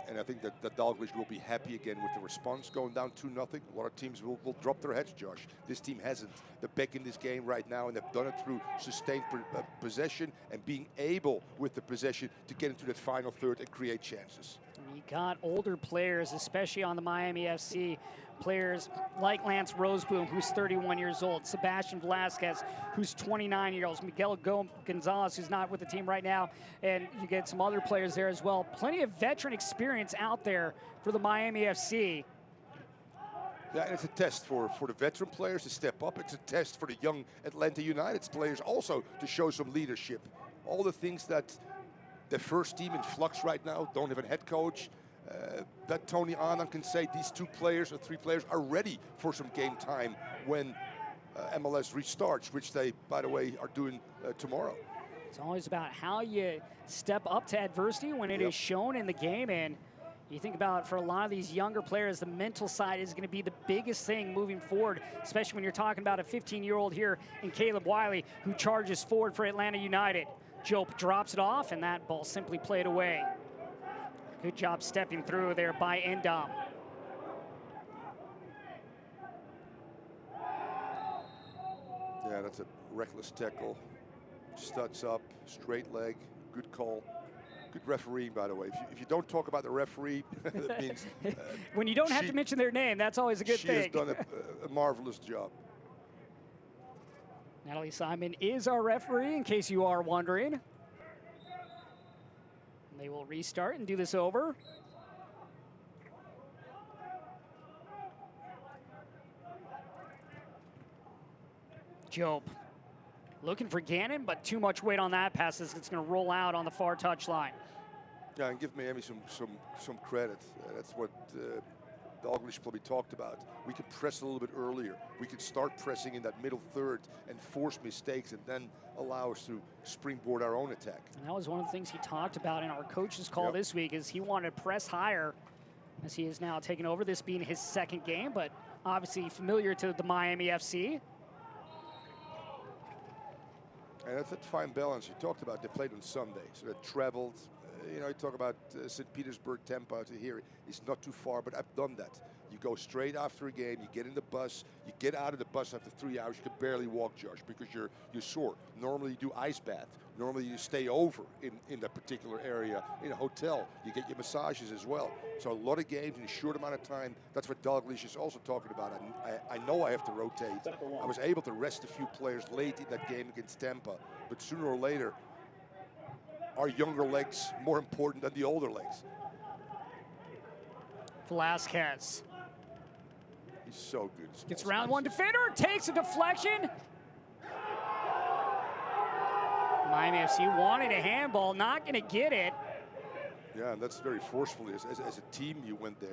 And I think that Dalglish will be happy again with the response going down 2-0. A lot of teams will drop their heads, Josh. This team hasn't. They're back in this game right now, and they've done it through sustained possession and being able with the possession to get into that final third and create chances. You got older players, especially on the Miami FC, players like Lance Roseboom, who's 31 years old, Sebastian Velasquez, who's 29 years old, Miguel Gonzalez, who's not with the team right now, and you get some other players there as well. Plenty of veteran experience out there for the Miami FC. Yeah, and it's a test for the veteran players to step up. It's a test for the young Atlanta United players also to show some leadership. All the things that the first team in flux right now, don't have a head coach, that Tony Annan can say these 2 players or 3 players are ready for some game time when MLS restarts, which they, by the way, are doing tomorrow. It's always about how you step up to adversity when it is shown in the game. And you think about, for a lot of these younger players, the mental side is going to be the biggest thing moving forward, especially when you're talking about a 15-year-old here in Caleb Wiley, who charges forward for Atlanta United. Jope drops it off, and that ball simply played away. Good job stepping through there by Endom. Yeah, that's a reckless tackle. Studs up, straight leg, good call. Good refereeing, by the way. If you don't talk about the referee, that means... when you don't have to mention their name, that's always a good thing. She has done a marvelous job. Natalie Simon is our referee, in case you are wondering. They will restart and do this over. Jope looking for Gannon, but too much weight on that pass. It's going to roll out on the far touchline. Yeah, and give Miami some credit. That's what Dalglish probably talked about. We could press a little bit earlier. We could start pressing in that middle third and force mistakes and then allow us to springboard our own attack. And that was one of the things he talked about in our coach's call this week, is he wanted to press higher, as he is now taking over, this being his 2nd game, but obviously familiar to the Miami FC. And that's that fine balance you talked about. They played on Sunday, so they traveled. You know, you talk about St. Petersburg, Tampa to here. It's not too far, but I've done that. You go straight after a game, you get in the bus, you get out of the bus after 3 hours, you can barely walk, Josh, because you're sore. Normally you do ice bath. Normally you stay over in that particular area in a hotel. You get your massages as well. So a lot of games in a short amount of time. That's what Dalglish is also talking about. I know I have to rotate. I was able to rest a few players late in that game against Tampa, but sooner or later, are younger legs more important than the older legs? Velasquez. He's so good. Gets around one defender, takes a deflection. Miami FC wanted a handball, not going to get it. Yeah, and that's very forcefully. As a team, you went there.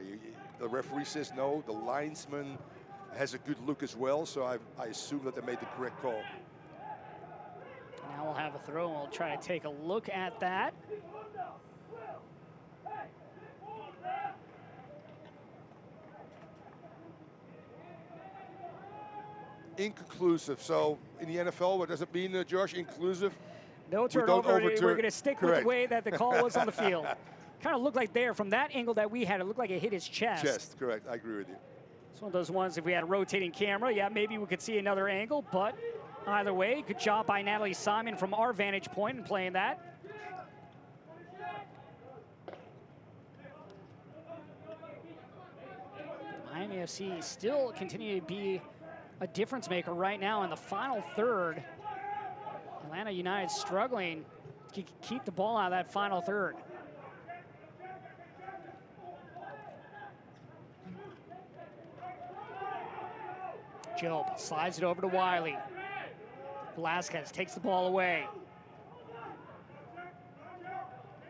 The referee says no. The linesman has a good look as well, so I assume that they made the correct call. Now we'll have a throw, and we'll try to take a look at that. Inconclusive. So in the NFL, what does it mean, Josh? Inclusive? No turnover. We're going to stick with the way that the call was on the field. Kind of looked like there, from that angle that we had, it looked like it hit his chest. Chest, correct. I agree with you. It's one of those ones, if we had a rotating camera, yeah, maybe we could see another angle, but either way, good job by Natalie Simon from our vantage point in playing that. Miami FC still continue to be a difference maker right now in the final third. Atlanta United struggling to keep the ball out of that final third. Job slides it over to Wiley. Velasquez takes the ball away.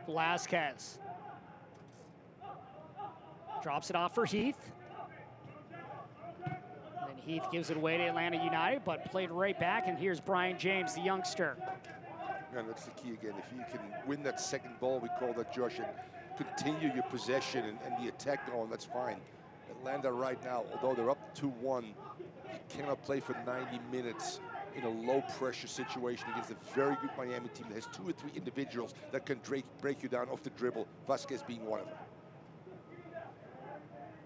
Velasquez drops it off for Heath. And then Heath gives it away to Atlanta United, but played right back, and here's Brian James, the youngster. And that's the key again. If you can win that second ball, we call that, Josh, and continue your possession and the attack going, that's fine. Atlanta right now, although they're up 2-1, you cannot play for 90 minutes in a low-pressure situation against a very good Miami team that has 2 or 3 individuals that can break you down off the dribble, Vasquez being one of them.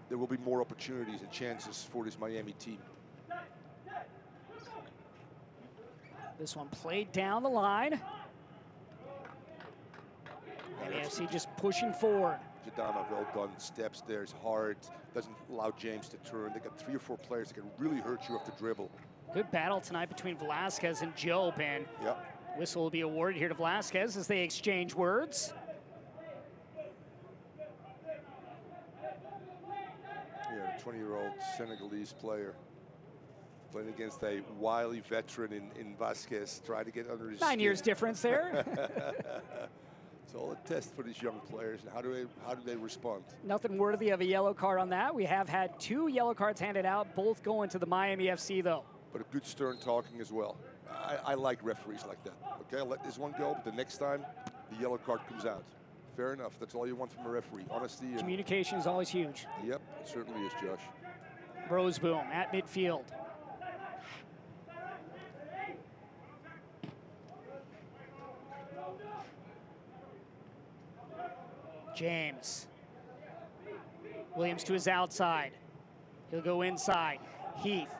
There will be more opportunities and chances for this Miami team. This one played down the line. AFC just pushing forward. Jadama, well done. Steps there, is hard. Doesn't allow James to turn. They got 3 or 4 players that can really hurt you off the dribble. Good battle tonight between Velasquez and Job, and whistle will be awarded here to Velasquez as they exchange words. Yeah, a 20-year-old Senegalese player playing against a wily veteran in Vasquez, trying to get under his 9 skin. years difference there. It's all a test for these young players. And how do they respond? Nothing worthy of a yellow card on that. We have had 2 yellow cards handed out, both going to the Miami FC, though. But a good stern talking as well. I like referees like that. Okay, I'll let this one go, but the next time, the yellow card comes out. Fair enough. That's all you want from a referee. Honesty. And communication is always huge. Yep, it certainly is, Josh. Roseboom at midfield. James. Williams to his outside. He'll go inside. Heath.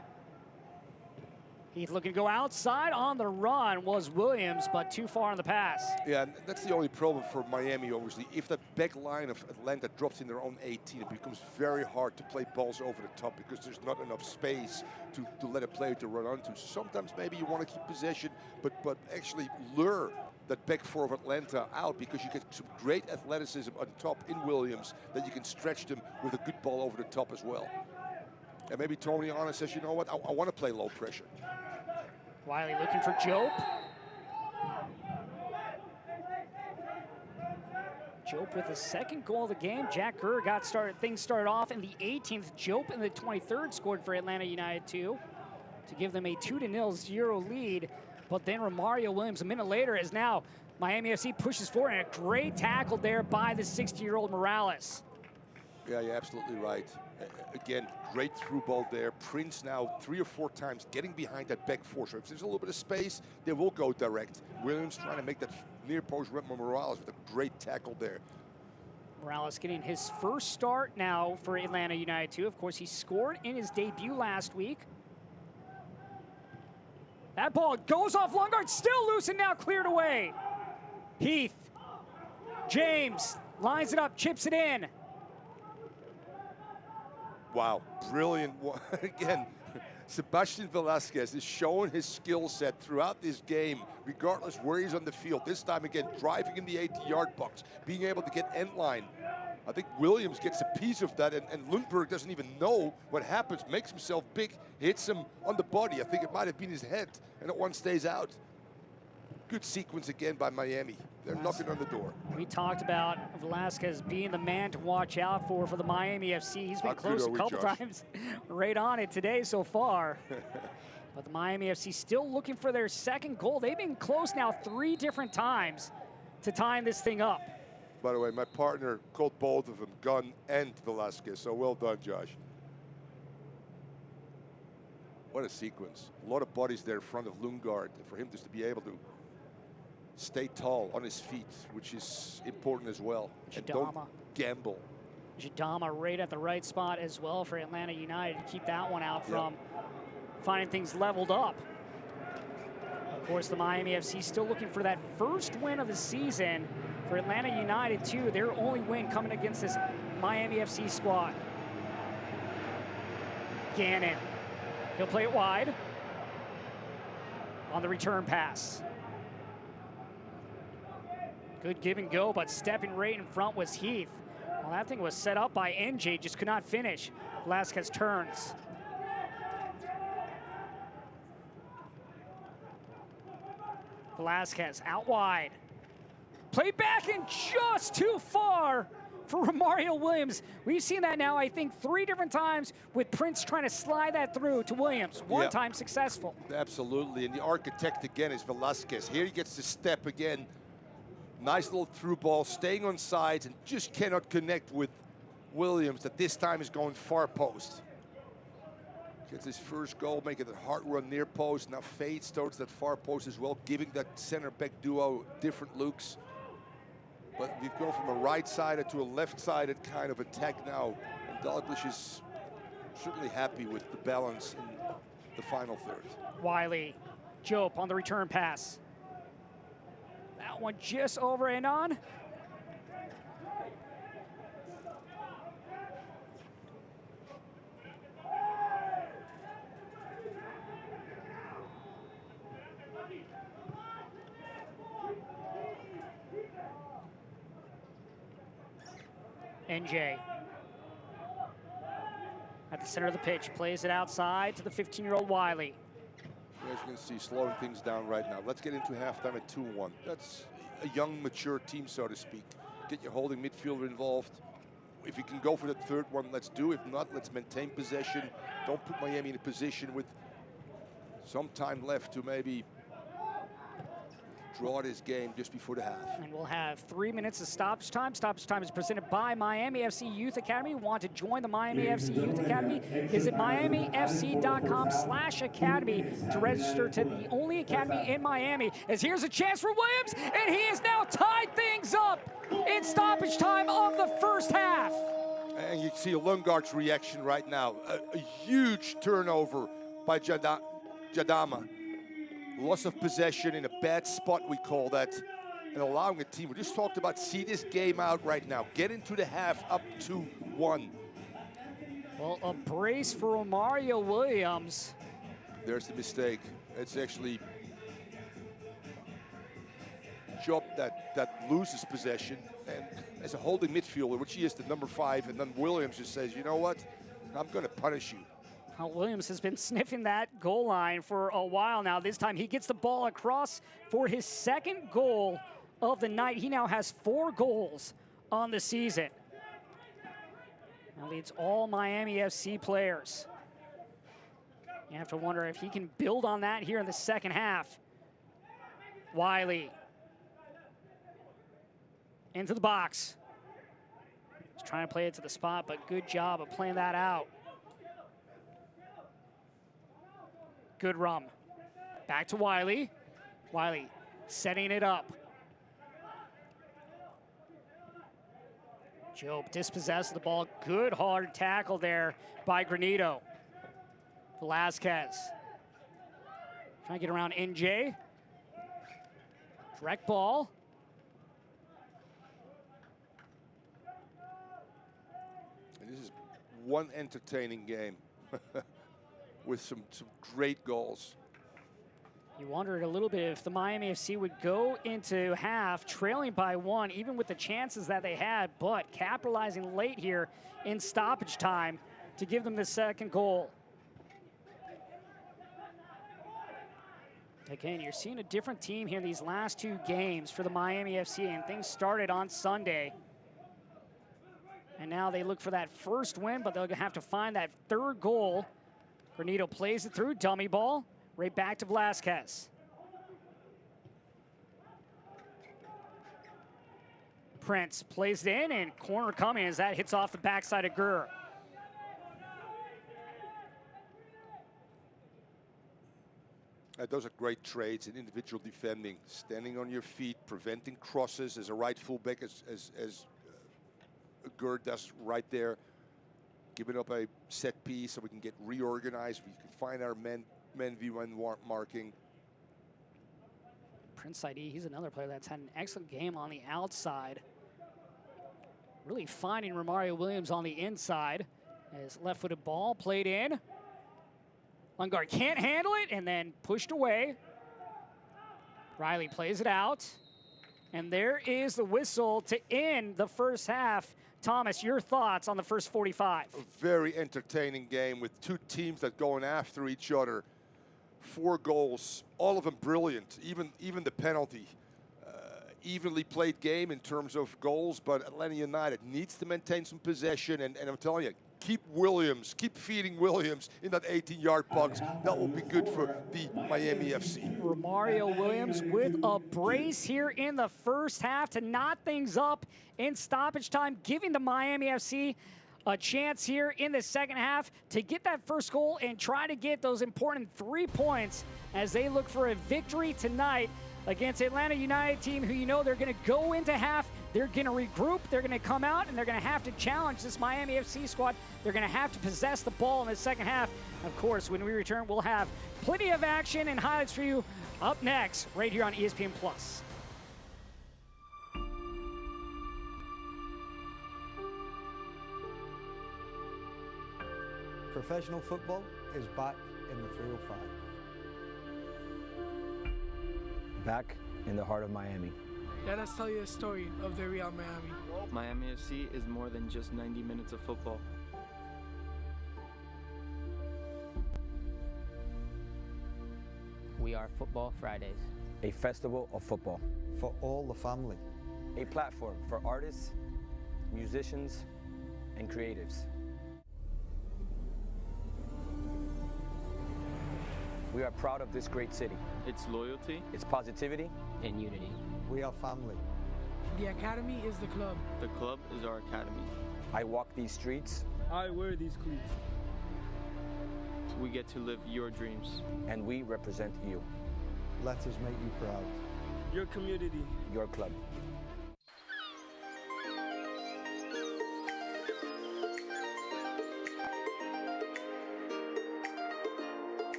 Heath looking to go outside. On the run was Williams, but too far on the pass. Yeah, and that's the only problem for Miami, obviously. If that back line of Atlanta drops in their own 18, it becomes very hard to play balls over the top because there's not enough space to let a player to run onto. So sometimes maybe you want to keep possession, but actually lure that back 4 of Atlanta out, because you get some great athleticism on top in Williams that you can stretch them with a good ball over the top as well. And maybe Tony Arna says, you know what, I want to play low pressure. Wiley looking for Job. Job with the second goal of the game. Jack Kerr got things started off in the 18th. Job in the 23rd scored for Atlanta United 2 to give them a 2-0 lead. But then Romario Williams a minute later is now Miami FC pushes forward, and a great tackle there by the 60-year-old Morales. Yeah, you're absolutely right. Again, great through ball there. Prince now 3 or 4 times getting behind that back 4. So if there's a little bit of space, they will go direct. Williams trying to make that near post rep on Morales with a great tackle there. Morales getting his first start now for Atlanta United 2. Of course, he scored in his debut last week. That ball goes off Lungard, still loose and now cleared away. Heath, James lines it up, chips it in. Wow, brilliant. Again, Sebastian Velasquez is showing his skill set throughout this game, regardless where he's on the field. This time again, driving in the 80-yard box, being able to get end line. I think Williams gets a piece of that, and Lundberg doesn't even know what happens, makes himself big, hits him on the body. I think it might have been his head, and that one stays out. Good sequence again by Miami. They're knocking on the door. We talked about Velasquez being the man to watch out for the Miami FC. He's been close a couple times, right on it today so far. But the Miami FC still looking for their second goal. They've been close now 3 different times to tying this thing up. By the way, my partner called both of them, Gunn and Velasquez, so well done, Josh. What a sequence. A lot of bodies there in front of Lundgaard, for him just to be able to stay tall on his feet, which is important as well. And don't gamble. Jadama right at the right spot as well for Atlanta United to keep that one out from finding things leveled up. Of course, the Miami FC still looking for that first win of the season for Atlanta United too. Their only win coming against this Miami FC squad. Gannon, he'll play it wide on the return pass. Good give and go, but stepping right in front was Heath. Well, that thing was set up by NJ, just could not finish. Velasquez turns. Velasquez out wide. Play back and just too far for Romario Williams. We've seen that now, I think, 3 different times with Prince trying to slide that through to Williams. One time successful. Absolutely, and the architect again is Velasquez. Here he gets the step again. Nice little through ball, staying on sides, and just cannot connect with Williams, that this time is going far post. Gets his first goal, making a hard run near post, now fades towards that far post as well, giving that center-back duo different looks. But we've gone from a right-sided to a left-sided kind of attack now, and Dalglish is certainly happy with the balance in the final third. Wiley, Jope on the return pass. That one just over and on. NJ at the center of the pitch, plays it outside to the 15-year-old Wiley. As you can see, slowing things down right now. Let's get into halftime at 2-1. That's a young, mature team, so to speak. Get your holding midfielder involved. If you can go for the third one, let's do. If not, let's maintain possession. Don't put Miami in a position with some time left to maybe draw this game just before the half. And we'll have 3 minutes of stoppage time. Stoppage time is presented by Miami FC Youth Academy. Want to join the Miami FC Youth Academy? Visit miamifc.com/academy to register to the only academy in Miami. As here's a chance for Williams, and he has now tied things up in stoppage time of the first half. And you see Lundgaard's reaction right now. A huge turnover by Jadama. Loss of possession in a bad spot, we call that, and allowing a team. We just talked about, see this game out right now. Get into the half up 2-1. Well, a brace for Romario Williams. There's the mistake. It's actually Job that loses possession, and as a holding midfielder, which he is the number 5, and then Williams just says, you know what, I'm going to punish you. Well, Williams has been sniffing that goal line for a while now. This time he gets the ball across for his second goal of the night. He now has 4 goals on the season. Now leads all Miami FC players. You have to wonder if he can build on that here in the second half. Wiley into the box. He's trying to play it to the spot, but good job of playing that out. Good run. Back to Wiley. Wiley setting it up. Job dispossessed of the ball. Good hard tackle there by Granito. Velasquez. Trying to get around NJ. Direct ball. And this is one entertaining game. With some great goals. You wondered a little bit if the Miami FC would go into half trailing by 1, even with the chances that they had, but capitalizing late here in stoppage time to give them the second goal. Again, you're seeing a different team here these last 2 games for the Miami FC, and things started on Sunday. And now they look for that first win, but they'll have to find that third goal. Granito plays it through, dummy ball, right back to Velasquez. Prince plays it in, and corner coming as that hits off the backside of Gurr. Those are great trades in individual defending. Standing on your feet, preventing crosses as a right fullback, as Gurr does right there. Giving up a set piece so we can get reorganized. We can find our men view and marking. Prince ID, he's another player that's had an excellent game on the outside. Really finding Romario Williams on the inside. His left-footed ball played in. Lundgaard can't handle it and then pushed away. Riley plays it out. And there is the whistle to end the first half. Thomas, your thoughts on the first 45? A very entertaining game with 2 teams that going after each other 4 goals, all of them brilliant, even the penalty. Evenly played game in terms of goals, but Atlanta United needs to maintain some possession, and I'm telling you, keep feeding Williams in that 18-yard box. That will be good for the Miami FC. Romario Williams with a brace here in the first half to knot things up in stoppage time, giving the Miami FC a chance here in the second half to get that first goal and try to get those important 3 points as they look for a victory tonight against Atlanta United team, who you know they're going to go into half, they're going to regroup, they're going to come out, and they're going to have to challenge this Miami FC squad. They're going to have to possess the ball in the second half. Of course, when we return, we'll have plenty of action and highlights for you up next right here on ESPN+. Professional football is back in the 305. Back in the heart of Miami. Let us tell you a story of the Real Miami. Miami FC is more than just 90 minutes of football. We are Football Fridays. A festival of football. For all the family. A platform for artists, musicians, and creatives. We are proud of this great city. Its loyalty, its positivity, and unity. We are family. The academy is the club. The club is our academy. I walk these streets. I wear these cleats. We get to live your dreams. And we represent you. Let us make you proud. Your community. Your club.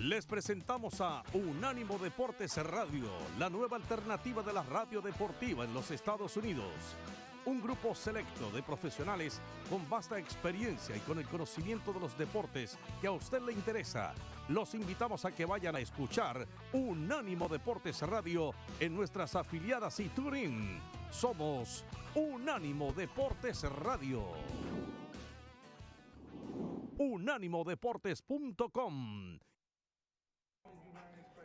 Les presentamos a Unánimo Deportes Radio, la nueva alternativa de la radio deportiva en los Estados Unidos. Un grupo selecto de profesionales con vasta experiencia y con el conocimiento de los deportes que a usted le interesa. Los invitamos a que vayan a escuchar Unánimo Deportes Radio en nuestras afiliadas y TuneIn. Somos Unánimo Deportes Radio. Unánimodeportes.com.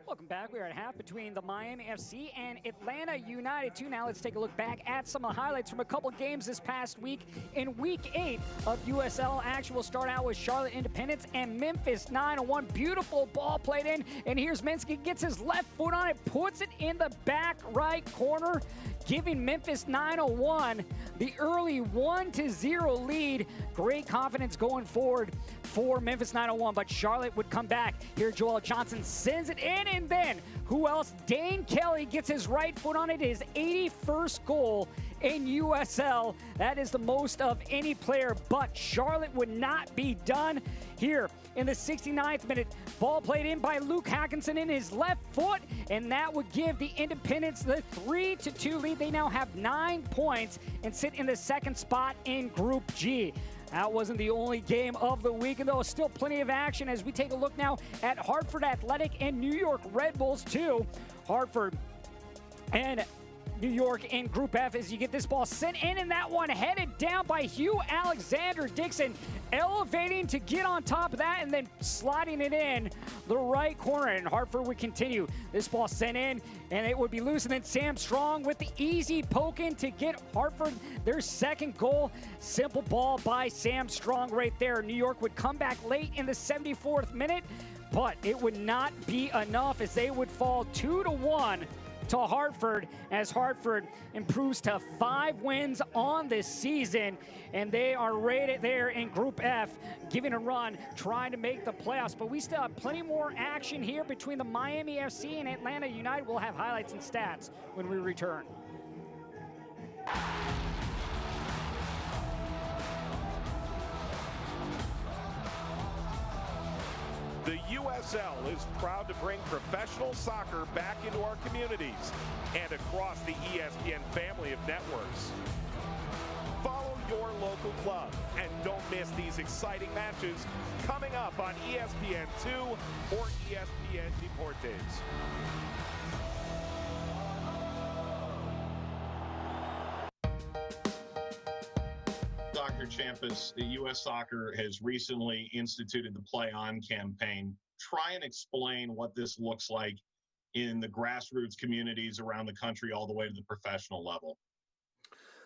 Welcome back. We are at half between the Miami FC and Atlanta United 2. Now let's take a look back at some of the highlights from a couple games this past week. In Week 8 of USL action, we'll start out with Charlotte Independence and Memphis 901. Beautiful ball played in, and here's Minsky, gets his left foot on it, puts it in the back right corner, giving Memphis 901 the early 1-0 lead. Great confidence going forward for Memphis 901, but Charlotte would come back. Here Joel Johnson sends it in, and then who else? Dane Kelly gets his right foot on it, his 81st goal in USL. That is the most of any player, but Charlotte would not be done here in the 69th minute. Ball played in by Luke Hackinson in his left foot, and that would give the Independents the 3-2 lead. They now have 9 points and sit in the second spot in Group G. That wasn't the only game of the weekend, though. Still plenty of action as we take a look now at Hartford Athletic and New York Red Bulls 2. Hartford and New York in Group F as you get this ball sent in, and that one headed down by Hugh Alexander Dixon, elevating to get on top of that and then sliding it in the right corner, and Hartford would continue. This ball sent in, and it would be loose, and then Sam Strong with the easy poke in to get Hartford their second goal. Simple ball by Sam Strong right there. New York would come back late in the 74th minute, but it would not be enough as they would fall 2-1 to Hartford, as Hartford improves to 5 wins on this season, and they are rated there in Group F, giving a run, trying to make the playoffs. But we still have plenty more action here between the Miami FC and Atlanta United. We'll have highlights and stats when we return. The USL is proud to bring professional soccer back into our communities and across the ESPN family of networks. Follow your local club. And don't miss these exciting matches coming up on ESPN2 or ESPN Deportes. Dr. Champus, the U.S. Soccer has recently instituted the Play On campaign. Try and explain what this looks like in the grassroots communities around the country all the way to the professional level.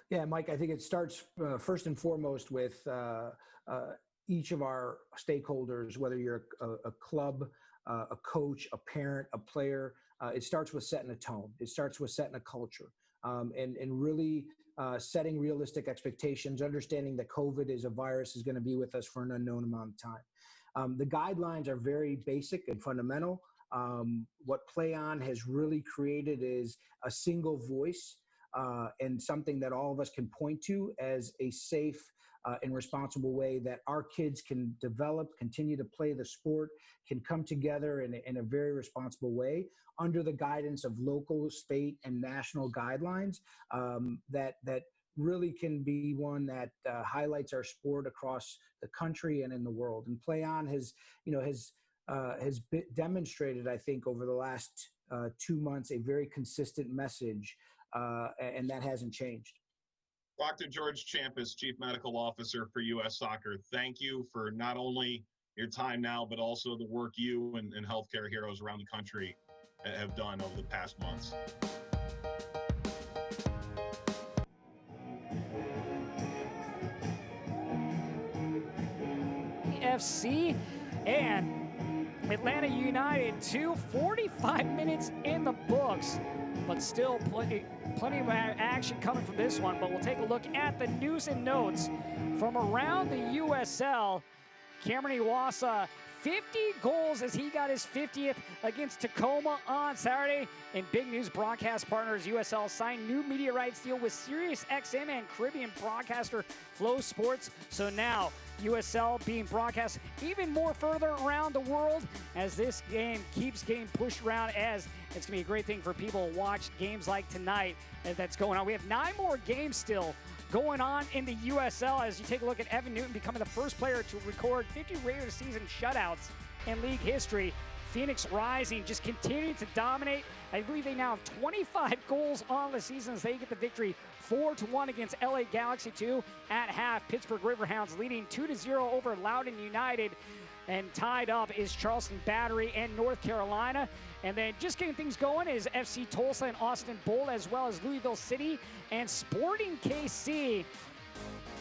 Yeah, Mike, I think it starts first and foremost with each of our stakeholders, whether you're a club, a coach, a parent, a player. It starts with setting a tone. It starts with setting a culture and really setting realistic expectations, understanding that COVID is a virus is going to be with us for an unknown amount of time. The guidelines are very basic and fundamental. What Play On has really created is a single voice and something that all of us can point to as a safe and responsible way that our kids can develop, continue to play the sport, can come together in a very responsible way under the guidance of local, state, and national guidelines that really can be one that highlights our sport across the country and in the world. And Play On has demonstrated, I think, over the last 2 months, a very consistent message, and that hasn't changed. Dr. George Champus, Chief Medical Officer for U.S. Soccer, thank you for not only your time now, but also the work you and healthcare heroes around the country have done over the past months. FC and Atlanta United 45 minutes in the books, but still plenty of action coming from this one. But we'll take a look at the news and notes from around the USL. Cameron Iwasa, 50 goals as he got his 50th against Tacoma on Saturday. In big news, broadcast partners USL signed new media rights deal with SiriusXM and Caribbean broadcaster Flow Sports. So now USL being broadcast even more further around the world as this game keeps getting pushed around, as it's going to be a great thing for people to watch games like tonight that's going on. We have 9 more games still going on in the USL as you take a look at Evan Newton becoming the first player to record 50 regular season shutouts in league history. Phoenix Rising just continuing to dominate. I believe they now have 25 goals on the season as they get the victory 4-1 against LA Galaxy 2 at half. Pittsburgh Riverhounds leading 2-0 over Loudoun United. And tied up is Charleston Battery and North Carolina. And then just getting things going is FC Tulsa and Austin Bold, as well as Louisville City and Sporting KC.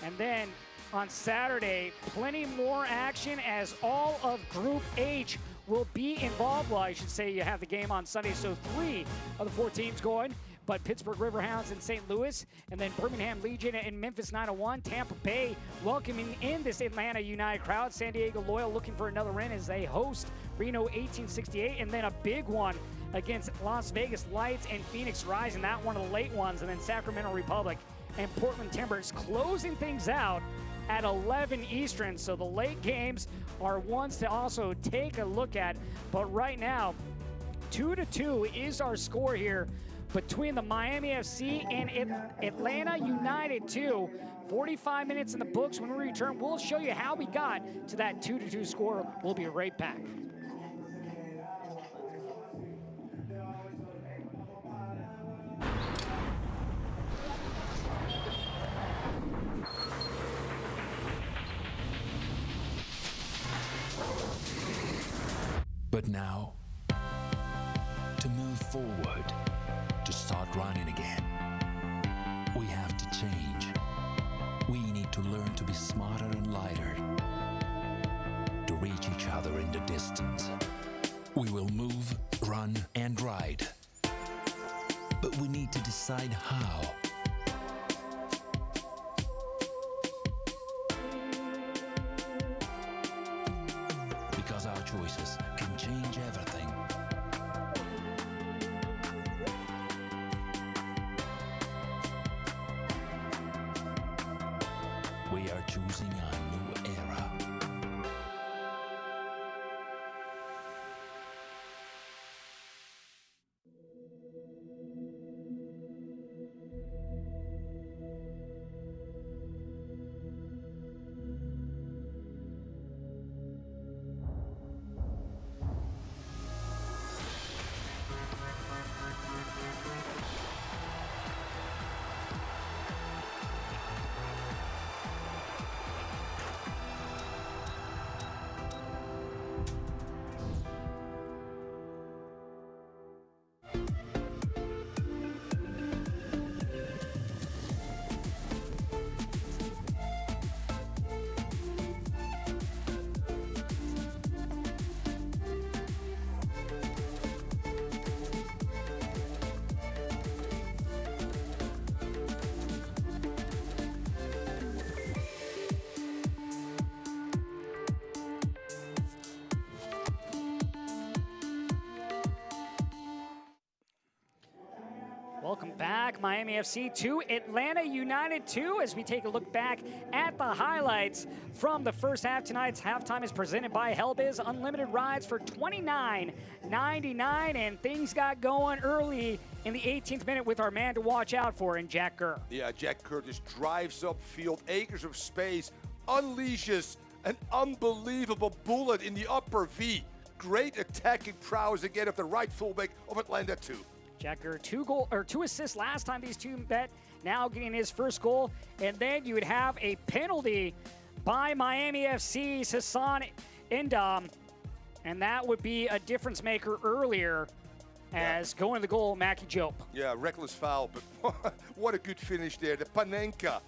And then on Saturday, plenty more action as all of Group H will be involved. Well, I should say you have the game on Sunday, so 3 of the 4 teams going. But Pittsburgh Riverhounds in St. Louis, and then Birmingham Legion and Memphis 901. Tampa Bay welcoming in this Atlanta United crowd. San Diego Loyal looking for another win as they host Reno 1868. And then a big one against Las Vegas Lights and Phoenix Rising, that one of the late ones. And then Sacramento Republic and Portland Timbers closing things out at 11 Eastern. So the late games are ones to also take a look at. But right now, 2-2 is our score here between the Miami FC and Atlanta United 2. 45 minutes in the books. When we return, we'll show you how we got to that 2-2 score. We'll be right back. But now, to move forward, to start running again, we have to change. We need to learn to be smarter and lighter, to reach each other in the distance. We will move, run, and ride. But we need to decide how. Because our choices can change everything. We are choosing a new era. Welcome back, Miami FC 2, Atlanta United 2, as we take a look back at the highlights from the first half. Tonight's halftime is presented by Hellbiz, unlimited rides for $29.99, and things got going early in the 18th minute with our man to watch out for in Jack Gurr. Yeah, Jack Gurr just drives upfield, acres of space, unleashes an unbelievable bullet in the upper V. Great attacking prowess again of the right fullback of Atlanta 2. Jack Gurr, 2 assists last time these two met, now getting his first goal. And then you would have a penalty by Miami FC's Hassan Endam, and that would be a difference maker earlier as going to the goal, Mackie Jope. Yeah, reckless foul, but what a good finish there. The Panenka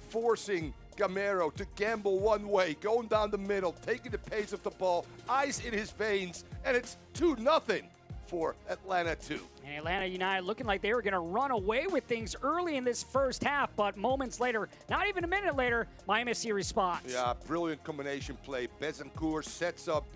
forcing Gamero to gamble one way, going down the middle, taking the pace of the ball, ice in his veins, and it's 2-0. For Atlanta 2. And Atlanta United looking like they were going to run away with things early in this first half, but moments later, not even a minute later, Miami FC responds. Yeah, brilliant combination play. Betancourt sets up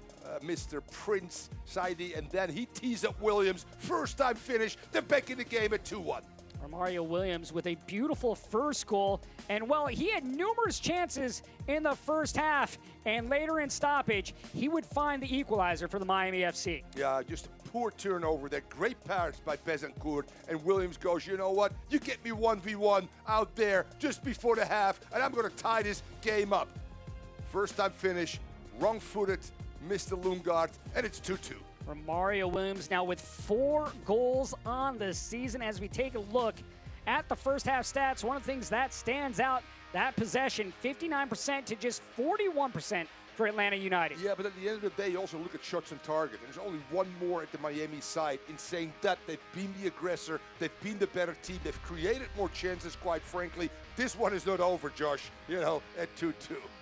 Mr. Prince Saidi, and then he tees up Williams. First time finish. They're back in the game at 2-1. Mario Williams with a beautiful first goal. And, well, he had numerous chances in the first half. And later in stoppage, he would find the equalizer for the Miami FC. Yeah, just a poor turnover there. Great pass by Betancourt. And Williams goes, you know what? You get me 1v1 out there just before the half, and I'm going to tie this game up. First time finish, wrong-footed, missed the Lundgaard, and it's 2-2. From Mario Williams now with 4 goals on the season. As we take a look at the first half stats, one of the things that stands out, that possession, 59% to just 41% for Atlanta United. Yeah, but at the end of the day, you also look at shots on target. There's only one more at the Miami side. In saying that, they've been the aggressor, they've been the better team, they've created more chances, quite frankly. This one is not over, Josh, at 2-2.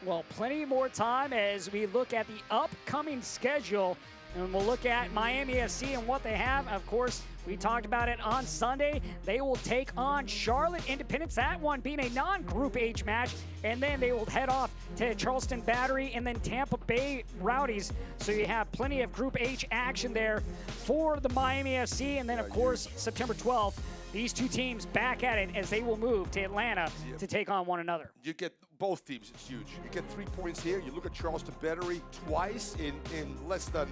Well, plenty more time as we look at the upcoming schedule. And we'll look at Miami FC and what they have. Of course, we talked about it on Sunday. They will take on Charlotte Independence, that one being a non-Group H match. And then they will head off to Charleston Battery and then Tampa Bay Rowdies. So you have plenty of Group H action there for the Miami FC. And then, of course, September 12th, these two teams back at it as they will move to Atlanta to take on one another. You get both teams, it's huge. You get 3 points here. You look at Charleston Battery twice in less than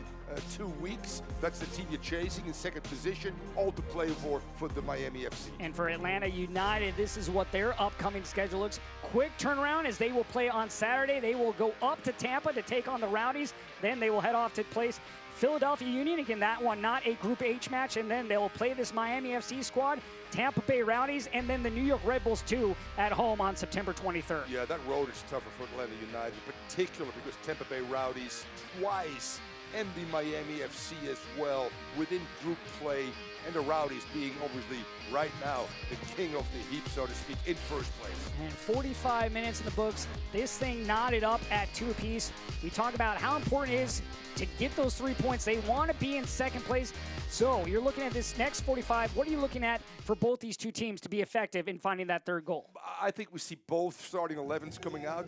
2 weeks. That's the team you're chasing in second position. All to play for the Miami FC. And for Atlanta United, this is what their upcoming schedule looks. Quick turnaround as they will play on Saturday. They will go up to Tampa to take on the Rowdies. Then they will head off to place Philadelphia Union. Again, that one not a Group H match. And then they will play this Miami FC squad, Tampa Bay Rowdies, and then the New York Red Bulls 2 at home on September 23rd. Yeah, that road is tougher for Atlanta United, particularly because Tampa Bay Rowdies twice and the Miami FC as well within group play, and the Rowdies being obviously right now the king of the heap, so to speak, in first place. And 45 minutes in the books. This thing knotted up at 2 apiece. We talk about how important it is to get those 3 points. They want to be in second place. So you're looking at this next 45. What are you looking at for both these two teams to be effective in finding that third goal? I think we see both starting 11s coming out.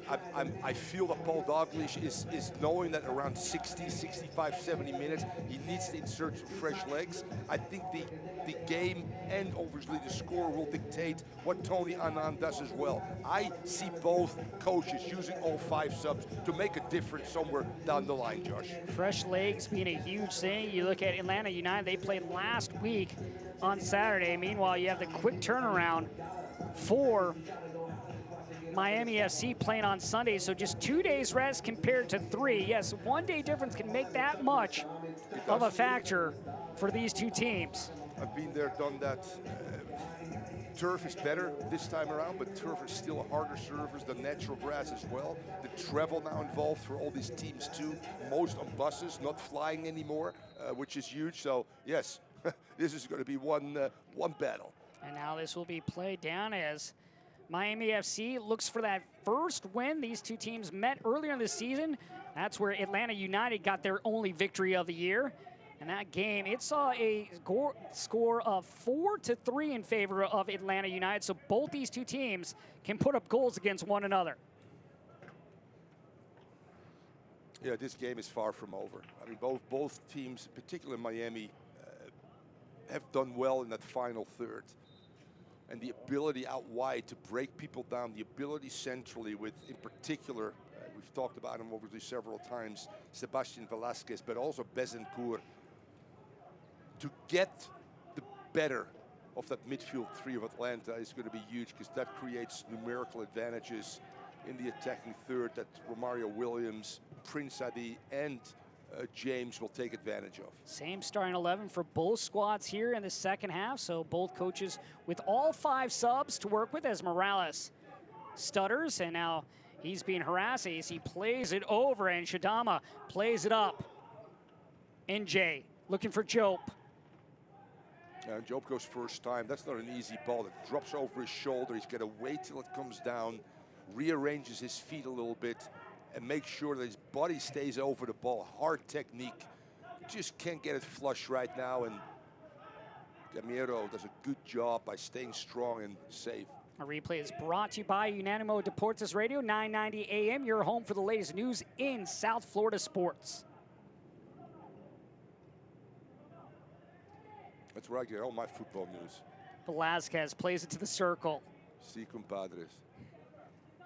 I feel that Paul Dalglish is knowing that around 60, 65, 70 minutes, he needs to insert some fresh legs. I think the game and obviously the score will dictate what Tony Annan does as well. I see both coaches using all 5 subs to make a difference somewhere down the line, Josh. Fresh legs being a huge thing. You look at Atlanta United, they played last week on Saturday. Meanwhile, you have the quick turnaround for Miami FC playing on Sunday. So just 2 days rest compared to 3. Yes, 1 day difference can make that much of a factor for these two teams. I've been there, done that. Turf is better this time around, but turf is still a harder surface than natural grass as well. The travel now involved for all these teams too. Most on buses, not flying anymore, which is huge. So yes, this is going to be one battle. And now this will be played down as Miami FC looks for that first win. These two teams met earlier in the season. That's where Atlanta United got their only victory of the year. And that game, it saw a score of 4-3 in favor of Atlanta United. So both these two teams can put up goals against one another. Yeah, this game is far from over. I mean, both teams, particularly Miami, have done well in that final third. and the ability out wide to break people down, the ability centrally with, in particular, we've talked about him obviously several times, Sebastian Velasquez, but also Bezencourt, to get the better of that midfield three of Atlanta is going to be huge, because that creates numerical advantages in the attacking third that Romario Williams, Prince Adi, and James will take advantage of. Same starting 11 for both squads here in the second half, so both coaches with all 5 subs to work with as Morales stutters, and now he's being harassed as he plays it over, and Shadama plays it up. NJ looking for Jope. And Jope goes first time. That's not an easy ball. It drops over his shoulder. He's got to wait till it comes down, rearranges his feet a little bit, and make sure that his body stays over the ball. Hard technique. Just can't get it flush right now, and Gamero does a good job by staying strong and safe. A replay is brought to you by Unánimo Deportes Radio, 990 AM, your home for the latest news in South Florida sports. That's where I get all my football news. Velasquez plays it to the circle. Si, compadres.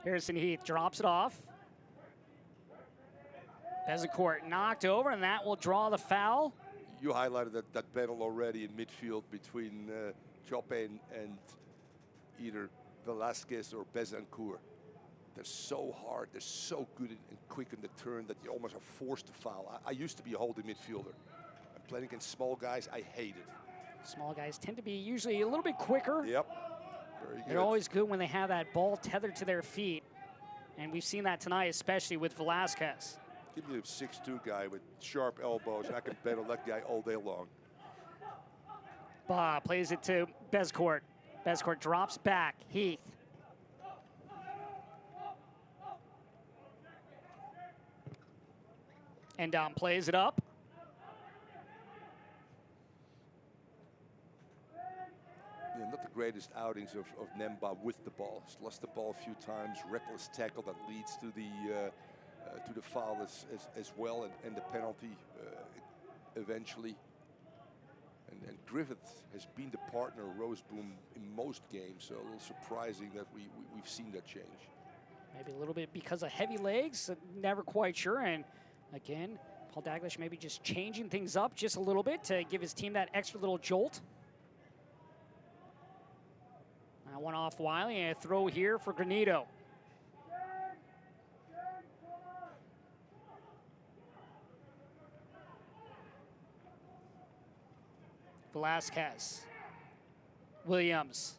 Harrison Heath drops it off. Bezencourt knocked over, and that will draw the foul. You highlighted that battle already in midfield between Jope and either Velasquez or Bezencourt. They're so hard, they're so good and quick in the turn that you almost are forced to foul. I used to be a holding midfielder. I'm playing against small guys, I hate it. Small guys tend to be usually a little bit quicker. Yep, very good. They're always good when they have that ball tethered to their feet. And we've seen that tonight, especially with Velasquez. Give me a 6'2" guy with sharp elbows, and I can bet on that guy all day long. Bah plays it to Bezencourt. Bezencourt drops back. Heath. And plays it up. Yeah, not the greatest outings of Nemba with the ball. He's lost the ball a few times. Reckless tackle that leads to the foul as well, and the penalty eventually. And Griffith has been the partner of Roseboom in most games, so a little surprising that we've seen that change. Maybe a little bit because of heavy legs, never quite sure. And again, Paul Daglish maybe just changing things up just a little bit to give his team that extra little jolt. Now one off Wiley, and a throw here for Granito. Velasquez. Williams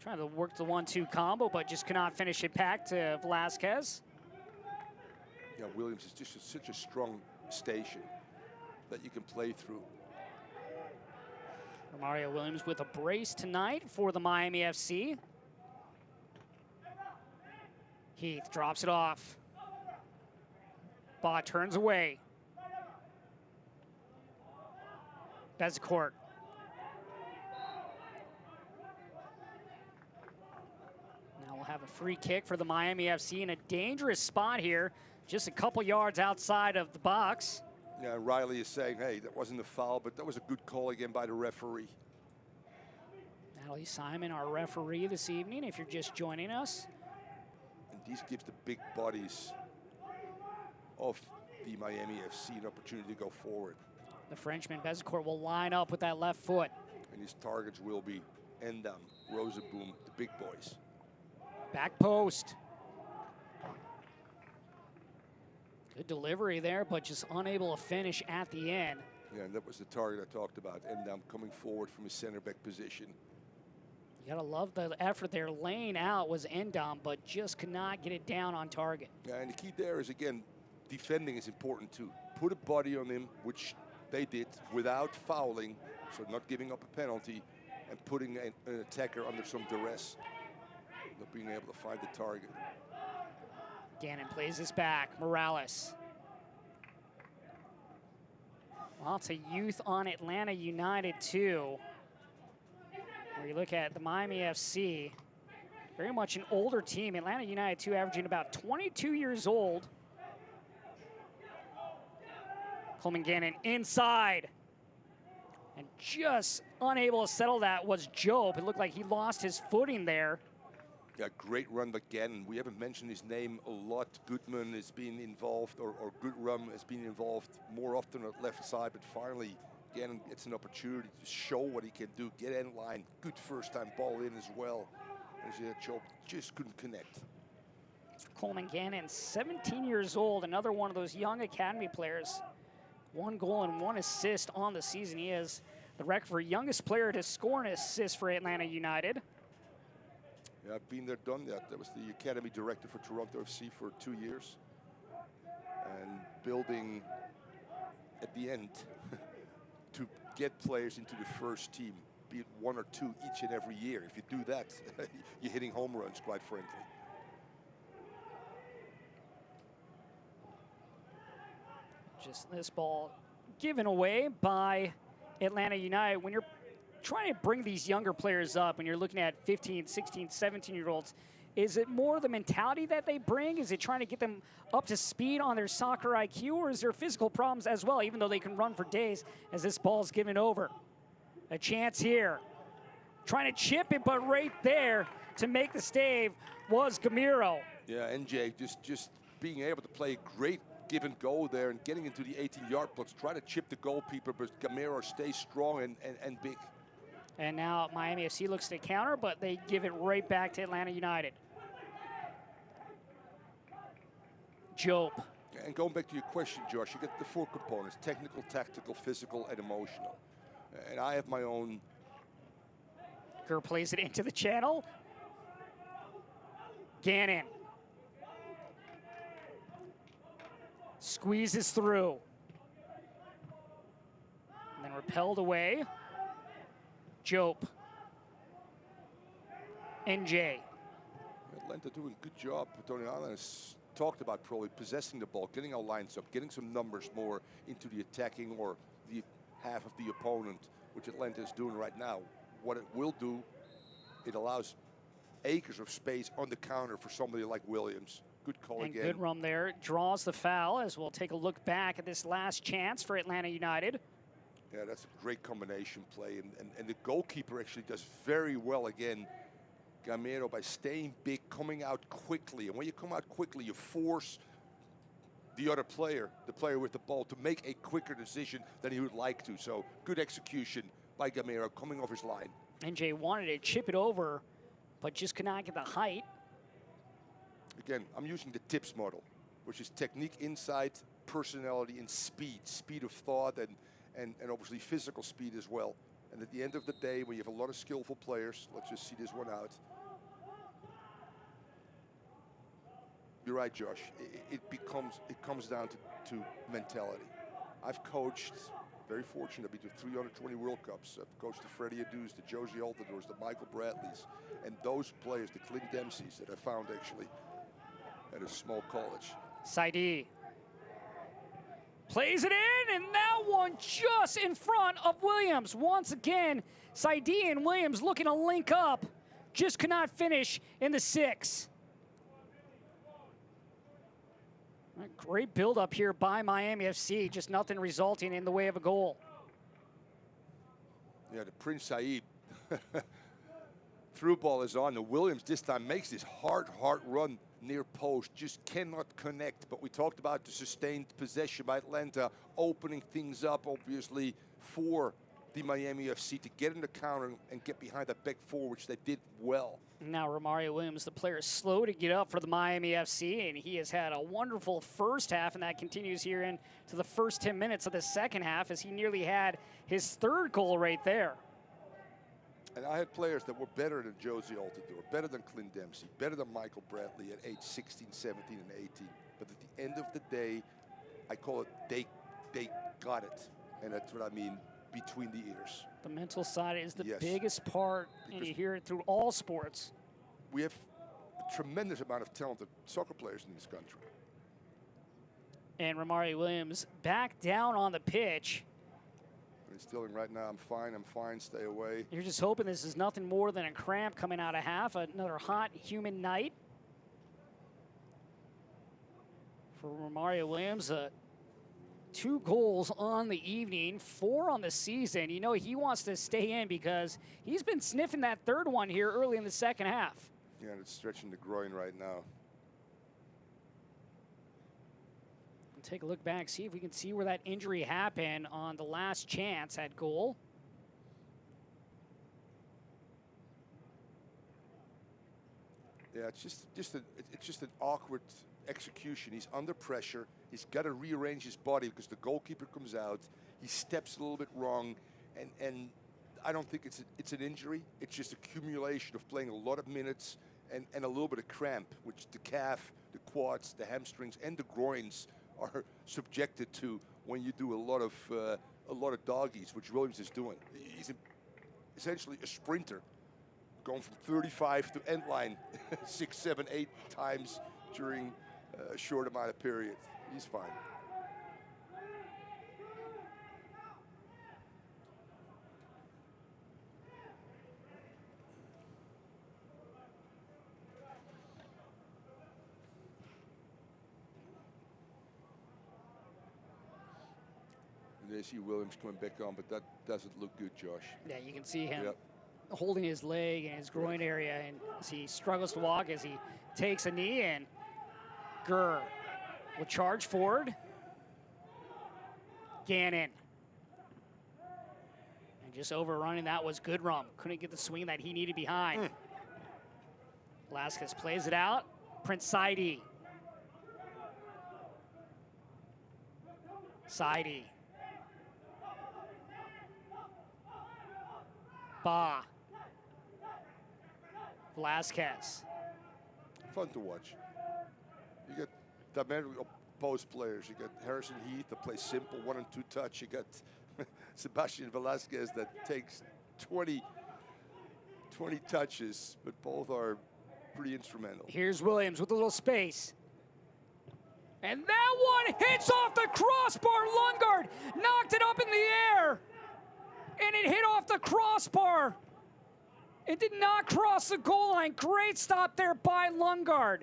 trying to work the 1-2 combo, but just cannot finish it back to Velasquez. Yeah, Williams is just such a strong station that you can play through. Romario Williams with a brace tonight for the Miami FC. Heath drops it off. Baugh turns away. Bezencourt. Now we'll have a free kick for the Miami FC in a dangerous spot here, just a couple yards outside of the box. Yeah, Riley is saying, hey, that wasn't a foul, but that was a good call again by the referee. Natalie Simon, our referee this evening, if you're just joining us. And these gives the big bodies of the Miami FC an opportunity to go forward. The Frenchman, Bezencourt, will line up with that left foot. And his targets will be Endam, Roseboom, the big boys. Back post. Good delivery there, but just unable to finish at the end. Yeah, and that was the target I talked about. Endam coming forward from his center back position. You gotta love the effort there. Laying out was Endam, but just could not get it down on target. Yeah, and the key there is, again, defending is important too. Put a body on him, which they did without fouling, so not giving up a penalty, and putting an attacker under some duress, not being able to find the target. Gannon plays this back. Morales. Well, it's a youth on Atlanta United too. Where you look at the Miami FC, very much an older team. Atlanta United 2 averaging about 22 years old. Coleman Gannon inside. And just unable to settle that was Job. It looked like he lost his footing there. Yeah, great run again. We haven't mentioned his name a lot. Goodman has been involved, or Goodrum has been involved more often at left side, but finally, again, it's an opportunity to show what he can do. Get end line, good first time ball in as well. As Job just couldn't connect. Coleman Gannon, 17 years old, another one of those young academy players. 1 goal and 1 assist on the season. He is the record for youngest player to score an assist for Atlanta United. Yeah, I've been there, done that. That was the academy director for Toronto FC for 2 years. And building at the end to get players into the first team, be it 1 or 2 each and every year. If you do that, you're hitting home runs, quite frankly. Just this ball given away by Atlanta United. When you're trying to bring these younger players up, when you're looking at 15, 16, 17-year-olds, is it more the mentality that they bring? Is it trying to get them up to speed on their soccer IQ, or is there physical problems as well, even though they can run for days as this ball's given over? A chance here. Trying to chip it, but right there to make the save was Gamiro. Yeah, NJ just being able to play a great give and go there and getting into the 18-yard box, try to chip the goalkeeper, but Gamiro stays strong and big. And now Miami FC looks to counter, but they give it right back to Atlanta United. Job. And going back to your question, Josh, you get the 4 components: technical, tactical, physical, and emotional. And I have my own. Kerr plays it into the channel. Gannon. Squeezes through. And then repelled away. Job. NJ. Atlanta doing a good job. Tony Allen has talked about probably possessing the ball, getting our lines up, getting some numbers more into the attacking or the half of the opponent, which Atlanta is doing right now. What it will do, it allows acres of space on the counter for somebody like Williams. Good call and again. Good run there. Draws the foul as we'll take a look back at this last chance for Atlanta United. Yeah, that's a great combination play. And the goalkeeper actually does very well again, Gamero, by staying big, coming out quickly. And when you come out quickly, you force the other player, the player with the ball, to make a quicker decision than he would like to. So good execution by Gamero coming off his line. NJ wanted to chip it over, but just could not get the height. Again, I'm using the TIPS model, which is technique, insight, personality, and speed. Speed of thought and obviously physical speed as well. And at the end of the day, when you have a lot of skillful players, let's just see this one out. You're right, Josh. It comes down to mentality. I've coached, very fortunate, to 320 World Cups. I've coached the Freddie Adu's, the Josie Altidores, the Michael Bradleys, and those players, the Clint Dempseys that I found actually at a small college. Saidi plays it in, and that one just in front of Williams. Once again, Saidi and Williams looking to link up. Just could not finish in the 6. Great build-up here by Miami FC, just nothing resulting in the way of a goal. Yeah, the Prince Said through ball is on. The Williams this time makes this hard run near post, just cannot connect. But we talked about the sustained possession by Atlanta, opening things up, obviously, for the Miami FC to get in the counter and get behind that back four, which they did well. Now Romario Williams, the player, is slow to get up for the Miami FC, and he has had a wonderful first half, and that continues here into the first 10 minutes of the second half as he nearly had his 3rd goal right there. And I had players that were better than Josie Altidore, better than Clint Dempsey, better than Michael Bradley at age 16, 17, and 18. But at the end of the day, I call it they got it. And that's what I mean, between the ears. The mental side is the Yes. biggest part, and you hear it through all sports. We have a tremendous amount of talented soccer players in this country. And Romario Williams back down on the pitch. He's stealing right now. I'm fine, stay away. You're just hoping this is nothing more than a cramp coming out of half, another hot, humid night. For Romario Williams, 2 goals on the evening, 4 on the season. You know, he wants to stay in because he's been sniffing that third one here early in the second half. Yeah, and it's stretching the groin right now. Take a look back, see if we can see where that injury happened on the last chance at goal. Yeah, it's just an awkward execution. He's under pressure. He's got to rearrange his body because the goalkeeper comes out. He steps a little bit wrong, and I don't think it's an injury. It's just accumulation of playing a lot of minutes and a little bit of cramp, which the calf, the quads, the hamstrings, and the groins are subjected to when you do a lot of doggies, which Williams is doing. He's essentially a sprinter, going from 35 to end line 6, 7, 8 times during a short amount of period. He's fine. They see Williams coming back on, but that doesn't look good, Josh. Yeah, you can see him holding his leg and his groin area, and as he struggles to walk, as he takes a knee, and Gurr will charge forward. Gannon. And just overrunning that was Goodrum. Couldn't get the swing that he needed behind. Velasquez plays it out. Prince Saidi. Saidi. Ba. Velasquez. Fun to watch. You got dynamic post players. You got Harrison Heath that plays simple 1 and 2 touch. You got Sebastian Velasquez that takes 20 touches, but both are pretty instrumental. Here's Williams with a little space. And that one hits off the crossbar. Lundgaard knocked it up in the air. And it hit off the crossbar. It did not cross the goal line. Great stop there by Lundgaard.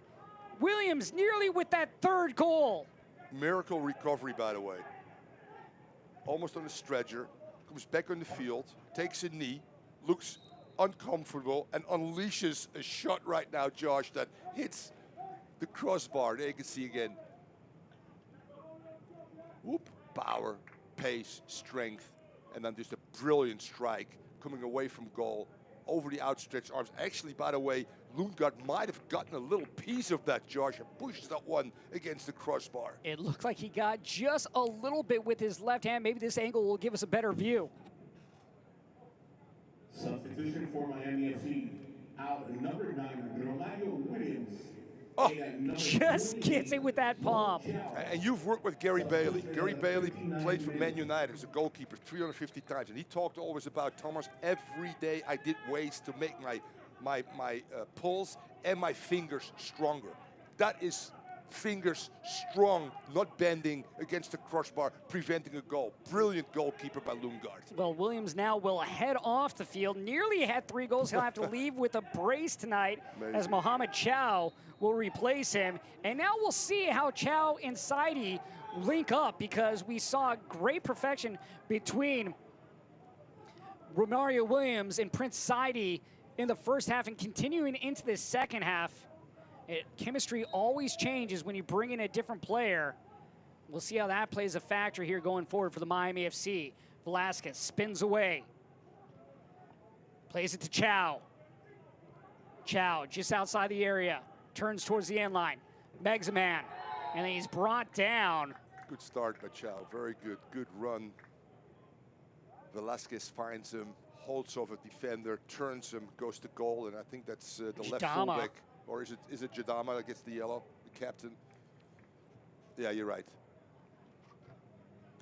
Williams nearly with that third goal. Miracle recovery, by the way. Almost on a stretcher. Comes back on the field. Takes a knee. Looks uncomfortable and unleashes a shot right now, Josh, that hits the crossbar. There you can see again. Whoop. Power, pace, strength. And then just a brilliant strike coming away from goal over the outstretched arms. Actually, by the way, Lundgaard might have gotten a little piece of that, Josh, and pushes that one against the crossbar. It looked like he got just a little bit with his left hand. Maybe this angle will give us a better view. Substitution for Miami FC. Out number 9, Romario Williams. Oh, just gets it with that palm. And you've worked with Gary Bailey. Gary Bailey played for Man United as a goalkeeper 350 times, and he talked always about, Thomas, every day I did weights to make my pulls and my fingers stronger. That is fingers strong, not bending against the crossbar, preventing a goal. Brilliant goalkeeper by Lundgaard. Well, Williams now will head off the field. Nearly had 3 goals. He'll have to leave with a brace tonight. Amazing. As Mohamed Chow will replace him. And now we'll see how Chow and Saidi link up, because we saw great perfection between Romario Williams and Prince Saidi in the first half, and continuing into the second half. Chemistry always changes when you bring in a different player. We'll see how that plays a factor here going forward for the Miami FC. Velasquez spins away. Plays it to Chow. Chow just outside the area. Turns towards the end line. Megs a man. And he's brought down. Good start by Chow. Very good. Good run. Velasquez finds him. Holds off a defender. Turns him. Goes to goal. And I think that's the left fullback. Or is it Jadama that gets the yellow, the captain? Yeah, you're right.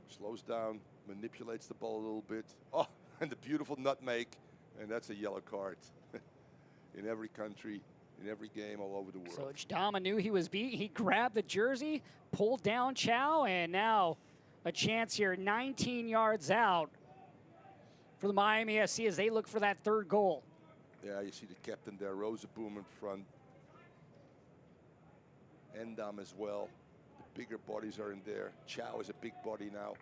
Slows down, manipulates the ball a little bit. Oh, and the beautiful nutmeg. And that's a yellow card. In every country, in every game, all over the world. So Jadama knew he was beat. He grabbed the jersey, pulled down Chow, and now a chance here 19 yards out for the Miami FC as they look for that third goal. Yeah, you see the captain there, Rosa Boom in front. Endam as well. The bigger bodies are in there. Chow is a big body now.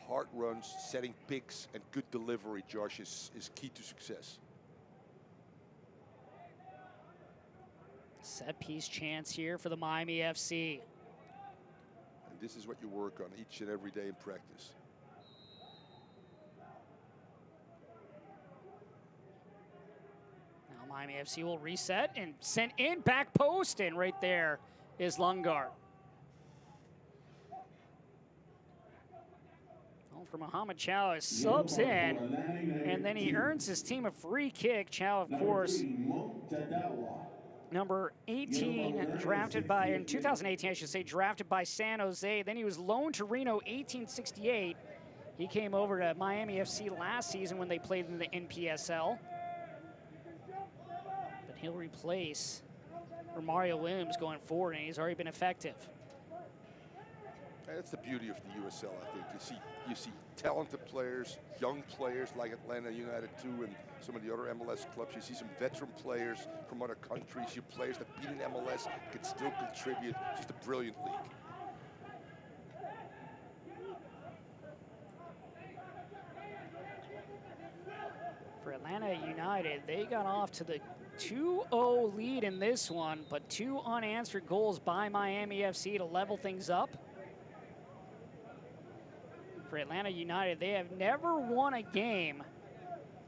Hard runs, setting picks, and good delivery, Josh, is key to success. Set piece chance here for the Miami FC. And this is what you work on each and every day in practice. Now Miami FC will reset and send in back post, and right there is Lungar. For Mohamed Chow is subs in, and then he earns his team a free kick. Chow, of course, number 18, drafted by, in 2018, I should say, drafted by San Jose. Then he was loaned to Reno 1868. He came over to Miami FC last season when they played in the NPSL. But he'll replace Mario Williams going forward, and he's already been effective. That's the beauty of the USL, I think. You see talented players, young players like Atlanta United too, and some of the other MLS clubs. You see some veteran players from other countries. You players that beat in MLS can still contribute. Just a brilliant league. For Atlanta United, they got off to the 2-0 lead in this one, but 2 unanswered goals by Miami FC to level things up. For Atlanta United, they have never won a game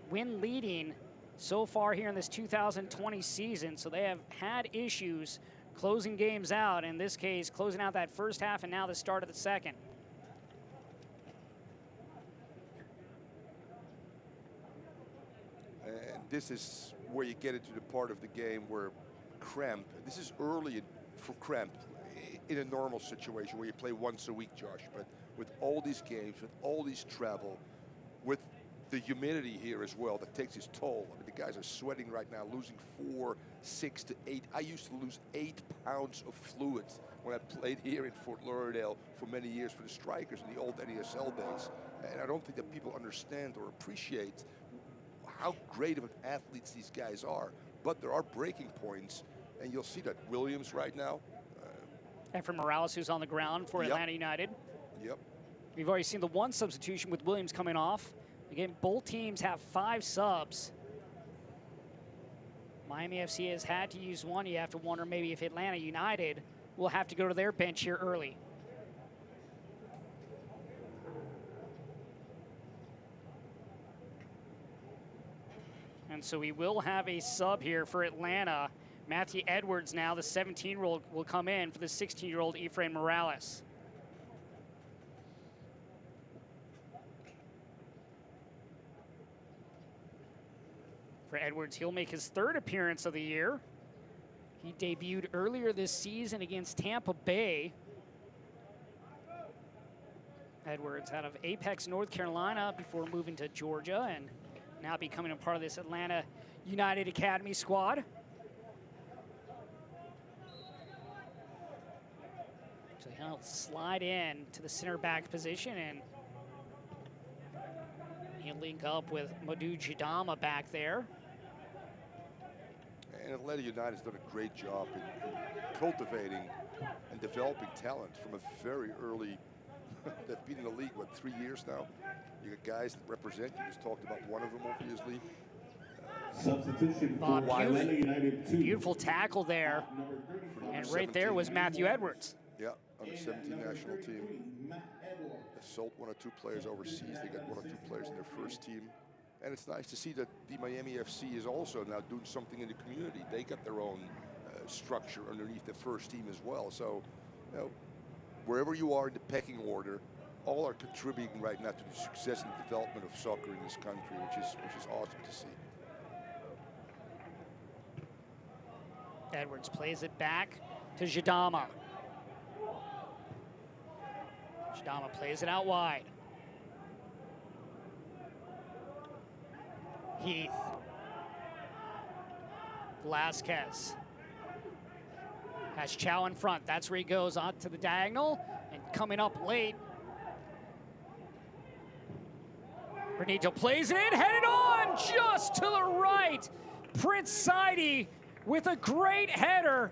when leading so far here in this 2020 season, so they have had issues closing games out, in this case closing out that first half and now the start of the second. And this is where you get into the part of the game where cramp, this is early for cramp in a normal situation where you play once a week, Josh, but with all these games, with all these travel, with the humidity here as well, that takes its toll. I mean, the guys are sweating right now, losing 4, 6 to 8. I used to lose 8 pounds of fluid when I played here in Fort Lauderdale for many years for the Strikers in the old NESL days. And I don't think that people understand or appreciate how great of an athletes these guys are. But there are breaking points, and you'll see that Williams right now. And for Morales, who's on the ground for Atlanta United. Yep. We've already seen the one substitution with Williams coming off. Again, both teams have 5 subs. Miami FC has had to use one. You have to wonder maybe if Atlanta United will have to go to their bench here early. And so we will have a sub here for Atlanta. Matthew Edwards now, the 17-year-old, will come in for the 16-year-old Efrain Morales. For Edwards, he'll make his 3rd appearance of the year. He debuted earlier this season against Tampa Bay. Edwards out of Apex, North Carolina before moving to Georgia and now becoming a part of this Atlanta United Academy squad. So he'll slide in to the center back position, and he'll link up with Madhu Jadama back there. And Atlanta United has done a great job in cultivating and developing talent from a very early. They've been in the league, what, 3 years now? You got guys that represent. You just talked about one of them, obviously. Substitution for Atlanta United 2. Beautiful tackle there. And right there was Matthew Edwards. Yeah, on the 17 national team. They sold 1 or 2 players overseas. They got 1 or 2 players in their first team. And it's nice to see that the Miami FC is also now doing something in the community. They got their own structure underneath the first team as well. So, you know, wherever you are in the pecking order, all are contributing right now to the success and development of soccer in this country, which is awesome to see. Edwards plays it back to Jadama. Jadama plays it out wide. Heath. Velasquez. Has Chow in front. That's where he goes on to the diagonal. And coming up late. Benito plays it, headed on just to the right. Prince Saidi with a great header.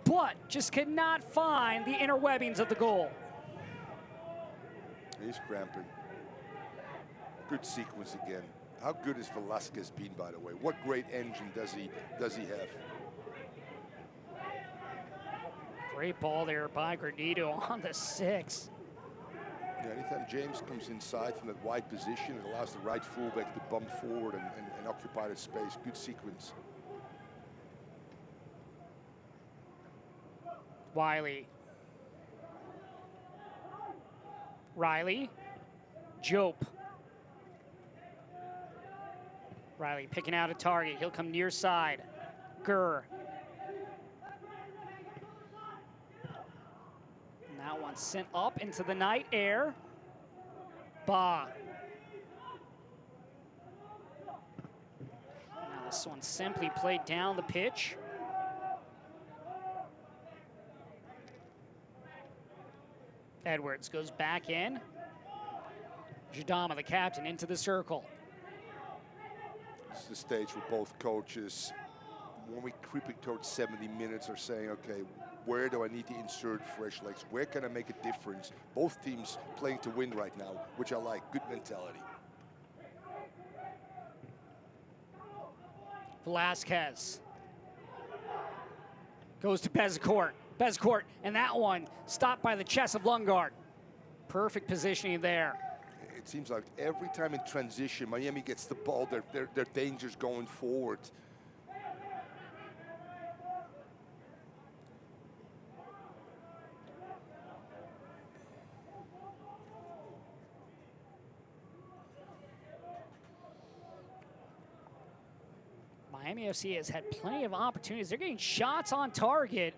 but just cannot find the inner webbings of the goal. He's cramping. Good sequence again. How good has Velasquez been, by the way? What great engine does he have? Great ball there by Granito on the 6. Yeah, anytime James comes inside from that wide position, it allows the right fullback to bump forward and occupy the space. Good sequence. Wiley. Riley. Jope. Riley picking out a target. He'll come near side. Gurr. And that one sent up into the night air. Ba. Now this one simply played down the pitch. Edwards goes back in. Jadama, the captain, into the circle. This is the stage where both coaches, when we're creeping towards 70 minutes, are saying, okay, where do I need to insert fresh legs? Where can I make a difference? Both teams playing to win right now, which I like. Good mentality. Velasquez goes to Bezecourt. Bezecourt, and that one stopped by the chest of Lundgaard. Perfect positioning there. It seems like every time in transition, Miami gets the ball, their danger's going forward. Miami FC has had plenty of opportunities. They're getting shots on target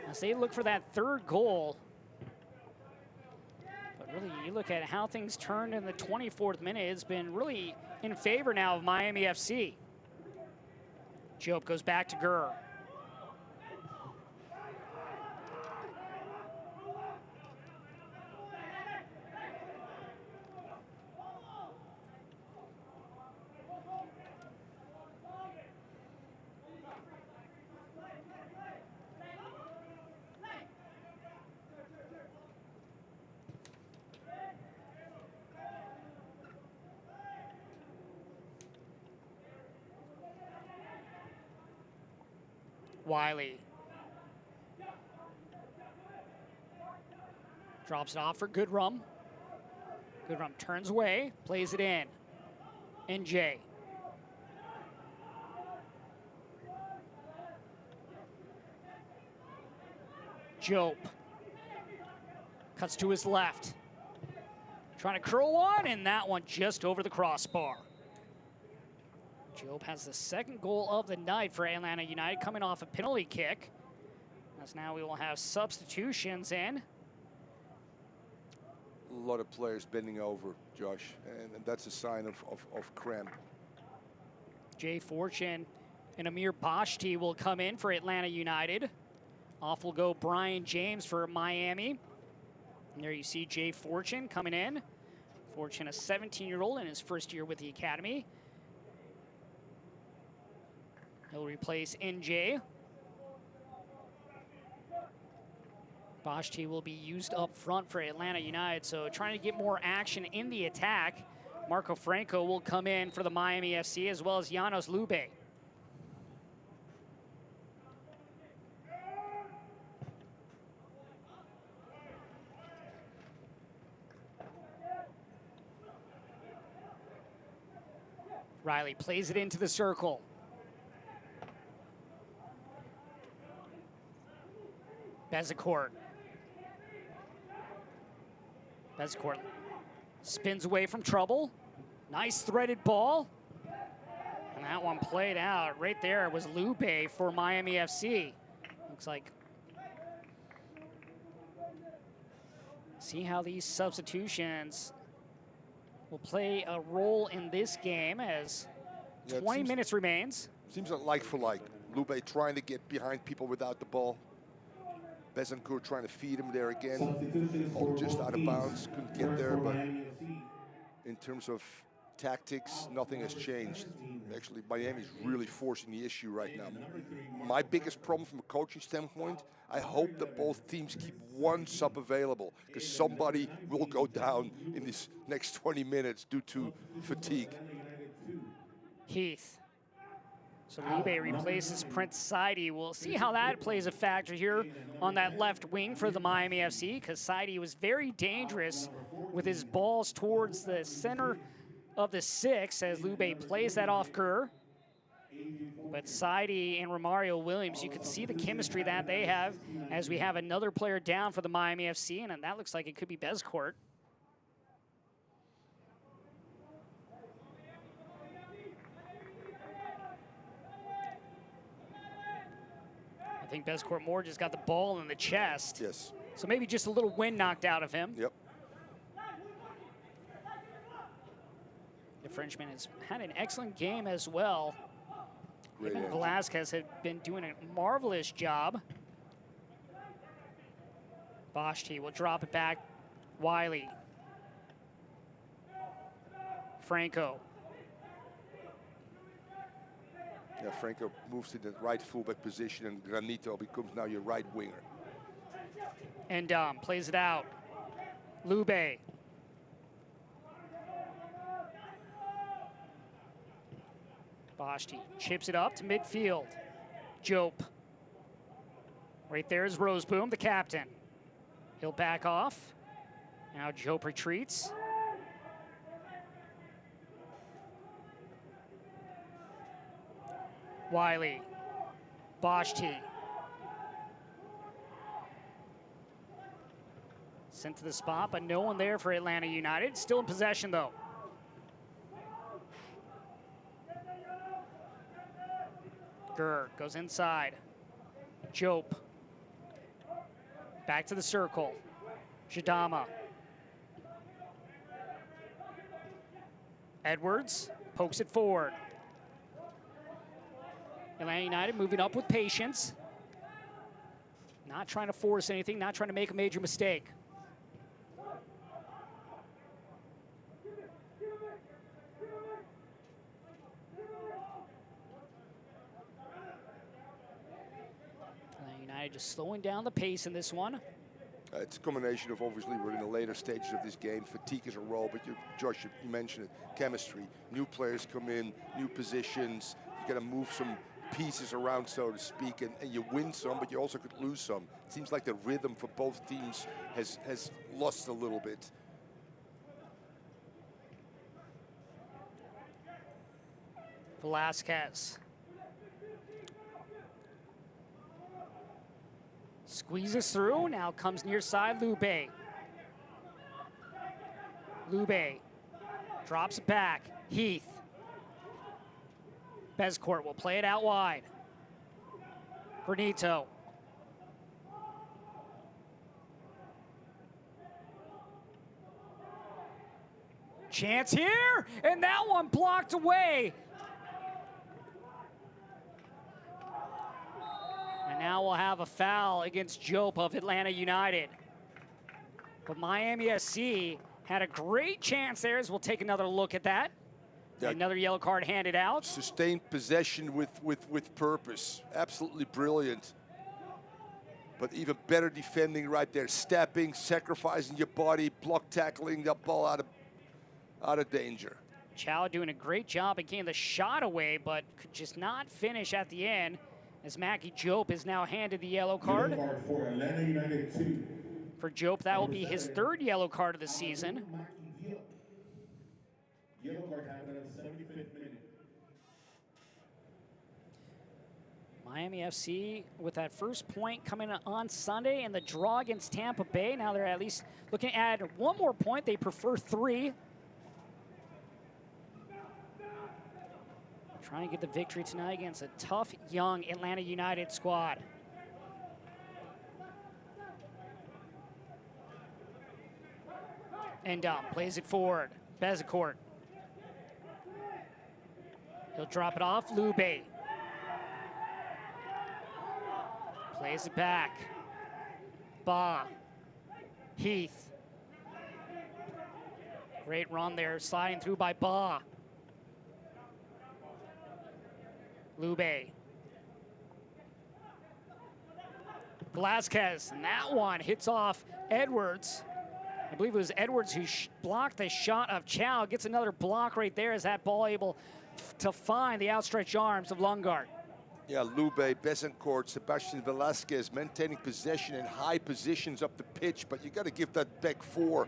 as they look for that third goal. But really, you look at how things turned in the 24th minute, it's been really in favor now of Miami FC. Jope goes back to Gurr. Wiley. Drops it off for Goodrum. Goodrum turns away, plays it in. NJ. Jope. Cuts to his left. Trying to curl one, and that one just over the crossbar. Jope has the second goal of the night for Atlanta United, coming off a penalty kick. As now we will have substitutions in. A lot of players bending over, Josh, and that's a sign of cramp. Jay Fortune and Amir Bashti will come in for Atlanta United. Off will go Brian James for Miami. And there you see Jay Fortune coming in. Fortune, a 17-year-old in his first year with the academy. He'll replace NJ. Bashti will be used up front for Atlanta United, so trying to get more action in the attack. Marco Franco will come in for the Miami FC, as well as Janos Lube. Riley plays it into the circle. Bezecourt. Bezecourt spins away from trouble. Nice threaded ball. And that one played out. Right there was Lube for Miami FC. Looks like. See how these substitutions will play a role in this game as 20 minutes remains. Seems like for like. Lube trying to get behind people without the ball. Bezecourt trying to feed him there again. Oh, just out of bounds, couldn't get there, but in terms of tactics, nothing has changed. Actually, Miami's really forcing the issue right now. My biggest problem from a coaching standpoint, I hope that both teams keep one sub available, because somebody will go down in these next 20 minutes due to fatigue. Heath. So Lube replaces Prince Saidi. We'll see how that plays a factor here on that left wing for the Miami FC, because Saidi was very dangerous with his balls towards the center of the 6 as Lube plays that off Gurr. But Saidi and Romario Williams, you can see the chemistry that they have as we have another player down for the Miami FC, and that looks like it could be Bezcourt. I think Bezcourt Moore just got the ball in the chest. Yes. So maybe just a little wind knocked out of him. Yep. The Frenchman has had an excellent game as well. Great Velasquez had been doing a marvelous job. Boschti will drop it back. Wiley. Franco. Yeah, Franco moves to the right fullback position, and Granito becomes now your right winger. And plays it out. Lube. Boschti chips it up to midfield. Jope. Right there is Roseboom, the captain. He'll back off. Now Jope retreats. Wiley. Boschti. Sent to the spot, but no one there for Atlanta United. Still in possession, though. Gurr goes inside. Jope. Back to the circle. Jadama. Edwards pokes it forward. Atlanta United moving up with patience. Not trying to force anything, not trying to make a major mistake. Atlanta United just slowing down the pace in this one. It's a combination of, obviously, we're in the later stages of this game. Fatigue is a role, but Josh, you mentioned it, chemistry. New players come in, new positions. You got to move some pieces around, so to speak, and you win some, but you also could lose some. It seems like the rhythm for both teams has lost a little bit. Velasquez. Squeezes through, now comes near side, Lube. Lube drops it back, Heath. Bezcourt will play it out wide. Granito. Chance here, and that one blocked away. And now we'll have a foul against Jope of Atlanta United. But Miami SC had a great chance there, as we'll take another look at that. Yeah. Another yellow card handed out. Sustained possession with purpose. Absolutely brilliant. But even better defending right there. Stepping, sacrificing your body, block tackling that ball out of danger. Chow doing a great job at getting the shot away, but could just not finish at the end, as Mackie Jope is now handed the yellow card. Yellow card for Atlanta United 2. For Jope, that will be his third yellow card of the season. Yellow card happened at the 75th minute. Miami FC with that first point coming on Sunday and the draw against Tampa Bay. Now they're at least looking to add one more point. They prefer 3. Trying to get the victory tonight against a tough, young Atlanta United squad. And plays it forward. Bezecourt. He'll drop it off. Lube. Plays it back. Ba. Heath. Great run there, sliding through by Ba. Lube. Velazquez, and that one hits off Edwards. I believe it was Edwards who blocked the shot of Chow. Gets another block right there as that ball able to find the outstretched arms of Lundgaard. Yeah, Lube, Besancourt, Sebastian Velazquez maintaining possession in high positions up the pitch, but you got to give that back four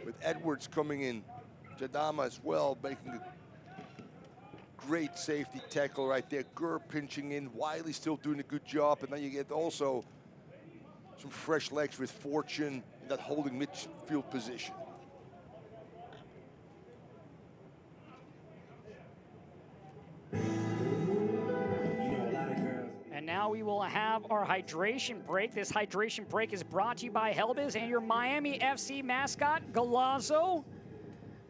with Edwards coming in. Jadama as well, making a great safety tackle right there. Gurr pinching in, Wiley still doing a good job, and then you get also some fresh legs with Fortune in that holding midfield position. And now we will have our hydration break. This hydration break is brought to you by Helbiz and your Miami FC mascot, Galazzo.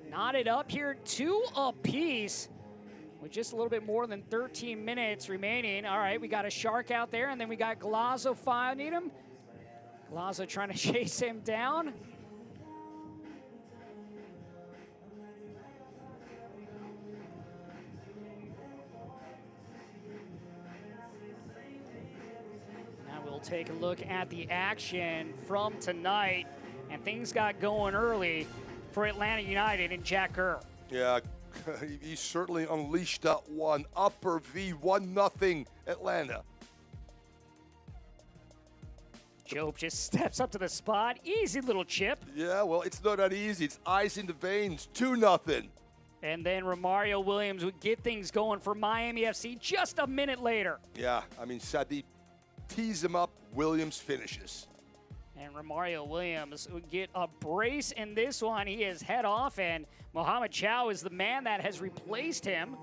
Knotted up here, 2 apiece with just a little bit more than 13 minutes remaining. All right, we got a shark out there, and then we got Galazzo finding him. Galazzo trying to chase him down. Now we'll take a look at the action from tonight, and things got going early for Atlanta United and Jack Gurr. Yeah, he certainly unleashed that one. Upper V, 1-0 Atlanta. Job just steps up to the spot. Easy little chip. Yeah, well, it's not that easy. It's ice in the veins. 2-0. And then Romario Williams would get things going for Miami FC just a minute later. Yeah, I mean, Sadi tees him up. Williams finishes. And Romario Williams would get a brace in this one. He is head off, and Mohamed Chow is the man that has replaced him.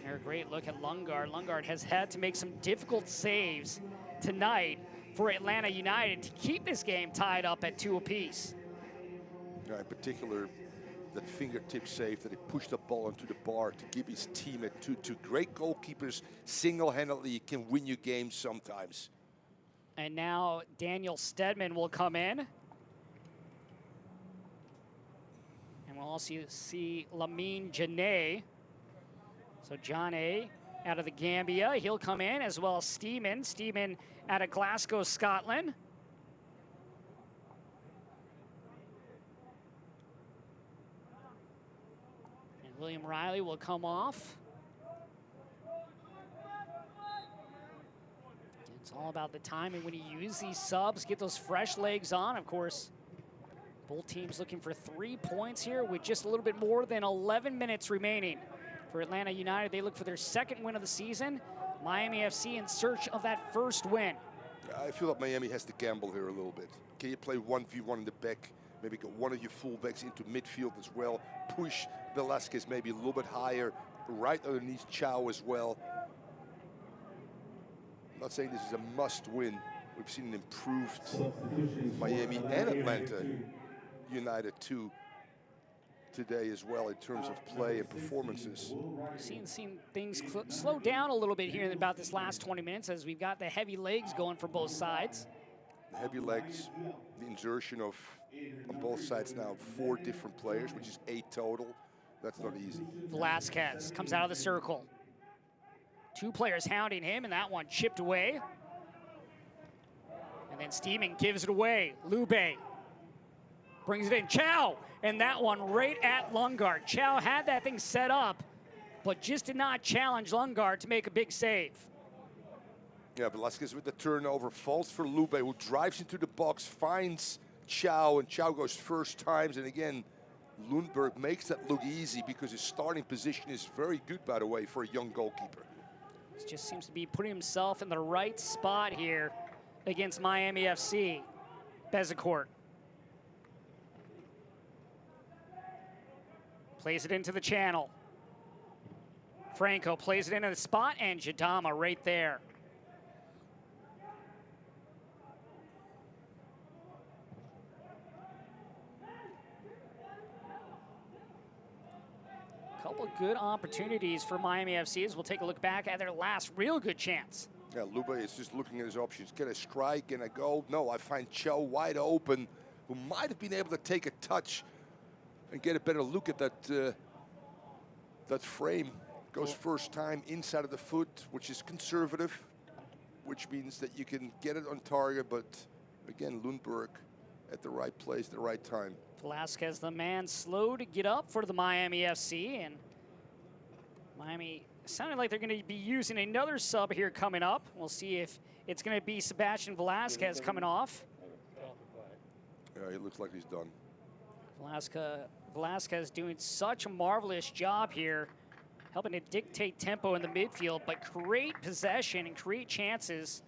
There, a great look at Lundgaard. Lundgaard has had to make some difficult saves tonight for Atlanta United to keep this game tied up at 2 apiece. Yeah, in particular, that fingertip save that he pushed the ball onto the bar to give his team at 2-2. Great goalkeepers single-handedly can win you games sometimes. And now Daniel Stedman will come in. And we'll also see Lamine Janae. So John A. out of the Gambia, he'll come in, as well as Steeman. Steeman out of Glasgow, Scotland. And William Riley will come off. It's all about the timing when you use these subs, get those fresh legs on. Of course, both teams looking for 3 points here with just a little bit more than 11 minutes remaining. For Atlanta United, they look for their 2nd win of the season. Miami FC in search of that 1st win. I feel like Miami has to gamble here a little bit. Can you play 1v1 in the back? Maybe get one of your fullbacks into midfield as well. Push Velasquez maybe a little bit higher, right underneath Chow as well. I'm not saying this is a must-win. We've seen an improved Miami and Atlanta United too today as well in terms of play and performances. Seen things slow down a little bit here in about this last 20 minutes as we've got the heavy legs going for both sides. The heavy legs, the insertion of, on both sides now, 4 different players, which is 8 total. That's not easy. Velazquez comes out of the circle. 2 players hounding him, and that one chipped away. And then Steeman gives it away. Lube brings it in. Chow, and that one right at Lundgaard. Chow had that thing set up, but just did not challenge Lundgaard to make a big save. Yeah, Velasquez with the turnover, falls for Lube, who drives into the box, finds Chow, and Chow goes first times. And again, Lundberg makes that look easy because his starting position is very good, by the way, for a young goalkeeper. He just seems to be putting himself in the right spot here against Miami FC. Besancourt plays it into the channel. Franco plays it into the spot, and Jadama right there. Couple good opportunities for Miami FC as we'll take a look back at their last real good chance. Yeah, Lube is just looking at his options. Can I strike? Can I go? No, I find Chow wide open. who might have been able to take a touch and get a better look at that that frame. Goes first time inside of the foot, which is conservative, which means that you can get it on target, but again, Lundberg at the right place at the right time. Velasquez, the man slow to get up for the Miami FC, and Miami sounded like they're going to be using another sub here coming up. We'll see if it's going to be Sebastian Velasquez coming off. Yeah, he looks like he's done. Velasquez doing such a marvelous job here, helping to dictate tempo in the midfield, but create possession and create chances.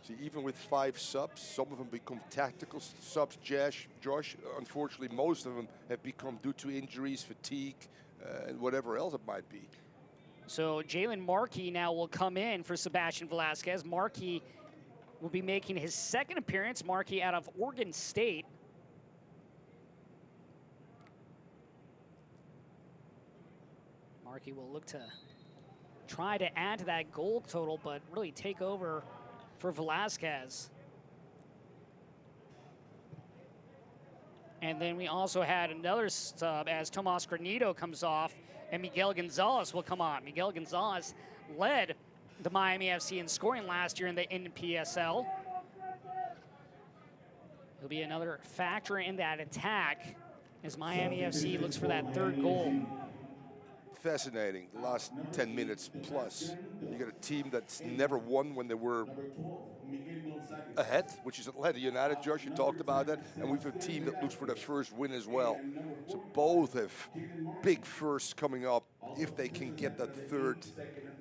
See, even with 5 subs, some of them become tactical subs, Josh. Unfortunately, most of them have become due to injuries, fatigue, and whatever else it might be. So Jalen Markey now will come in for Sebastian Velasquez. Markey will be making his second appearance. Markey out of Oregon State. Markey will look to try to add to that goal total, but really take over for Velasquez. And then we also had another sub as Tomas Granito comes off and Miguel Gonzalez will come on. Miguel Gonzalez led the Miami FC in scoring last year in the NPSL. He'll be another factor in that attack as Miami FC looks for that third goal. Fascinating, the last 10 minutes plus. You got a team that's never won when they were ahead, which is Atlanta United. Josh, you talked about that. And we have a team that looks for their first win as well. So both have big firsts coming up if they can get that third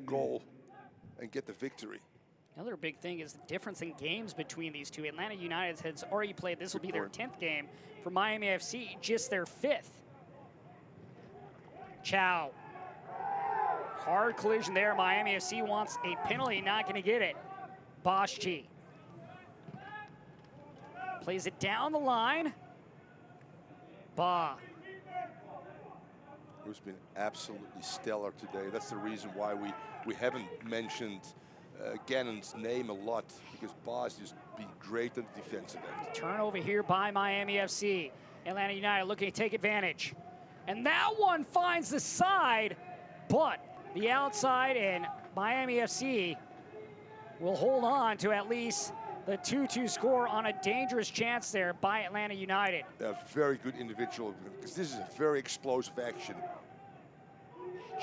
goal and get the victory. Another big thing is the difference in games between these two. Atlanta United has already played, this will be their 10th game. For Miami FC, just their 5th. Chow. Hard collision there. Miami FC wants a penalty, not going to get it. Boschchi plays it down the line. Ba. Who's been absolutely stellar today. That's the reason why we haven't mentioned Gannon's name a lot, because Ba's just been great on the defensive end. Turnover here by Miami FC. Atlanta United looking to take advantage. And that one finds the side, but the outside, and Miami FC will hold on to at least the 2-2 score on a dangerous chance there by Atlanta United. A very good individual, because this is a very explosive action.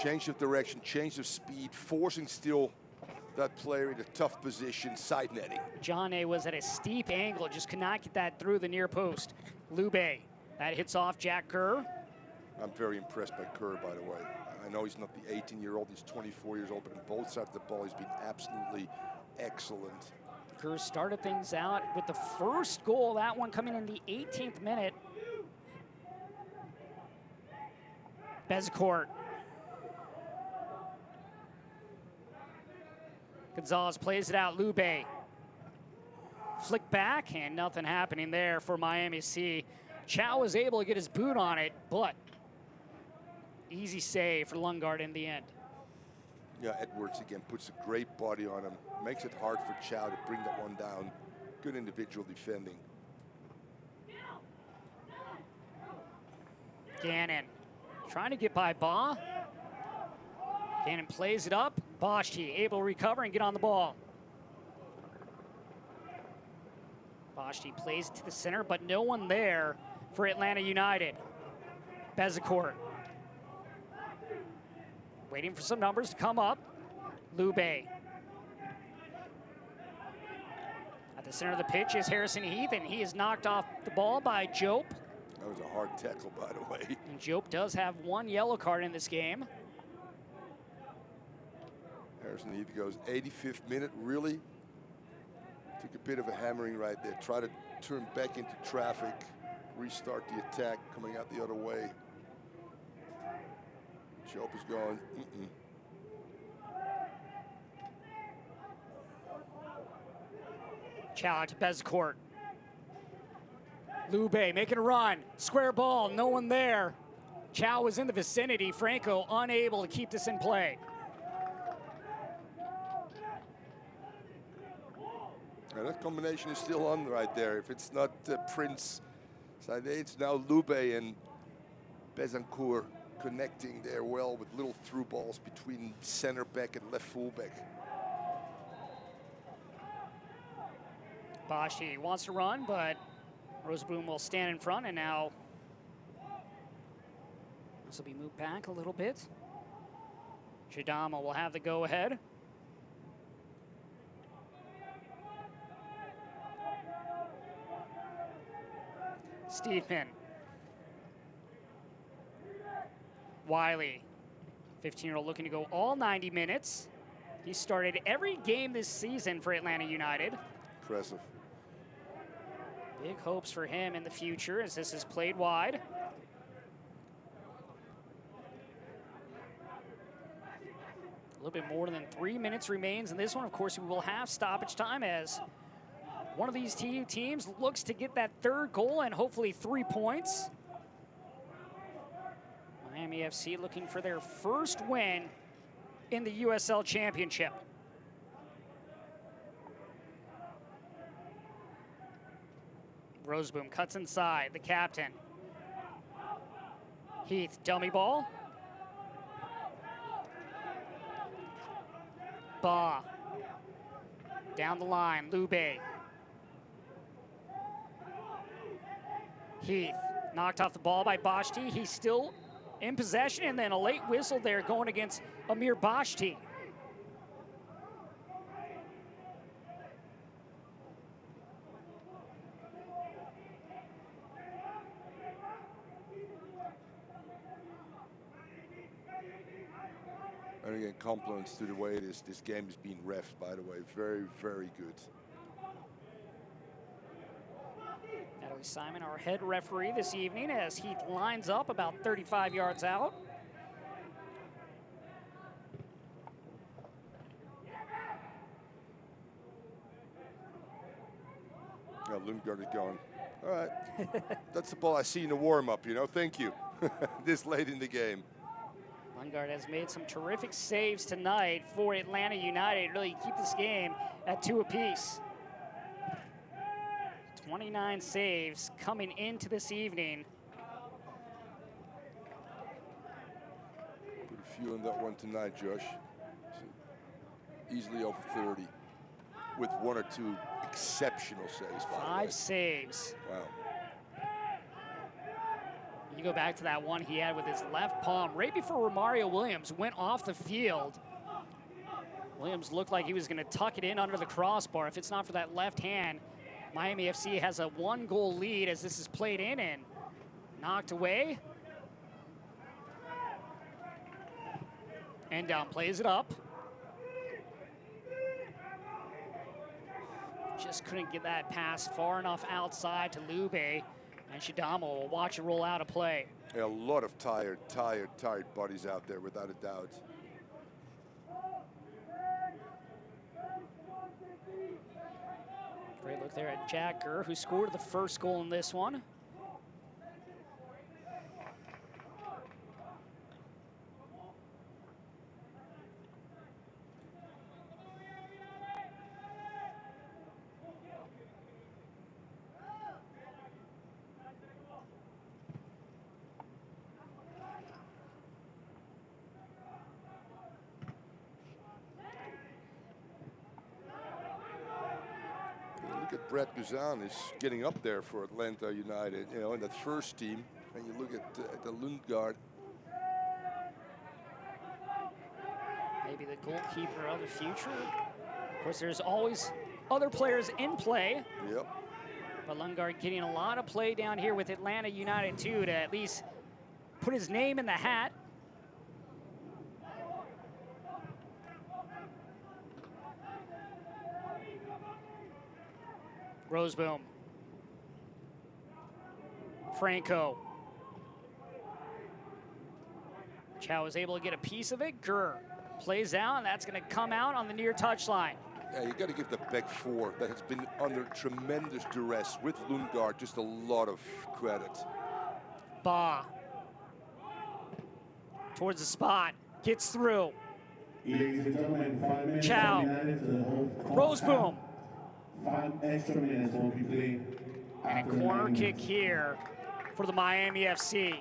Change of direction, change of speed, forcing still that player in a tough position, side netting. John A was at a steep angle, just could not get that through the near post. Lube, that hits off Jack Kerr. I'm very impressed by Kerr, by the way. I know he's not the 18-year-old, he's 24 years old, but on both sides of the ball, he's been absolutely excellent. Kerr started things out with the first goal, that one coming in the 18th minute. Bezecourt. Gonzalez plays it out, Lube. Flick back, and nothing happening there for Miami FC. Chow was able to get his boot on it, but easy save for Lundgaard in the end. Yeah, Edwards again puts a great body on him. Makes it hard for Chow to bring that one down. Good individual defending. Gannon trying to get by Ba. Gannon plays it up. Boschti able to recover and get on the ball. Boschti plays it to the center, but no one there for Atlanta United. Bezecourt. Waiting for some numbers to come up. Lube. At the center of the pitch is Harrison Heath, and he is knocked off the ball by Jope. That was a hard tackle, by the way. And Jope does have one yellow card in this game. Harrison Heath goes 85th minute, really took a bit of a hammering right there. Try to turn back into traffic, restart the attack, coming out the other way. Jope is going, Chow to Bezecourt. Lube making a run. Square ball, no one there. Chow was in the vicinity. Franco unable to keep this in play. And that combination is still on right there. If it's not Prince Sade, it's now Lube and Betancourt connecting there well with little through balls between center back and left fullback. Bashi wants to run, but Roseboom will stand in front, and now this will be moved back a little bit. Jadama will have the go-ahead. Steedman. Wiley, 15-year-old looking to go all 90 minutes. He started every game this season for Atlanta United. Impressive. Big hopes for him in the future as this is played wide. A little bit more than 3 minutes remains in this one. Of course, we will have stoppage time as one of these teams looks to get that third goal and hopefully 3 points. Miami FC looking for their first win in the USL Championship. Roseboom cuts inside, the captain. Heath, dummy ball. Ba. Down the line, Lube. Heath, knocked off the ball by Bashti. He's still in possession, and then a late whistle there going against Amir Bashti. And again, compliments to the way this game is being reffed, by the way. Very, very good. Natalie Simon, our head referee this evening, as Heath lines up about 35 yards out. Now Lundgaard is going, all right, that's the ball I see in the warm-up, you know, thank you. This late in the game. Lundgaard has made some terrific saves tonight for Atlanta United, really keep this game at 2 apiece. 29 saves coming into this evening. Put a few on that one tonight, Josh. So easily over 30 with 1 or 2 exceptional saves. 5 saves. Wow. You go back to that one he had with his left palm right before Romario Williams went off the field. Williams looked like he was going to tuck it in under the crossbar. If it's not for that left hand, Miami FC has a 1-goal lead as this is played in and knocked away. And down plays it up. Just couldn't get that pass far enough outside to Lube. And Shadamo will watch it roll out of play. Yeah, a lot of tired bodies out there, without a doubt. Great look there at Jack Gurr, who scored the first goal in this one. Look at Brett Guzan is getting up there for Atlanta United, you know, in that first team. And you look at the Lundgaard. Maybe the goalkeeper of the future. Of course, there's always other players in play. Yep. But Lundgaard getting a lot of play down here with Atlanta United too, to at least put his name in the hat. Roseboom. Franco. Chow is able to get a piece of it. Gurr plays out, and that's going to come out on the near touchline. Yeah, you got to give the back four that has been under tremendous duress with Lundgaard just a lot of credit. Ba. Towards the spot. Gets through. Chow. Roseboom. 5 extra minutes will be played. And a corner kick here for the Miami FC.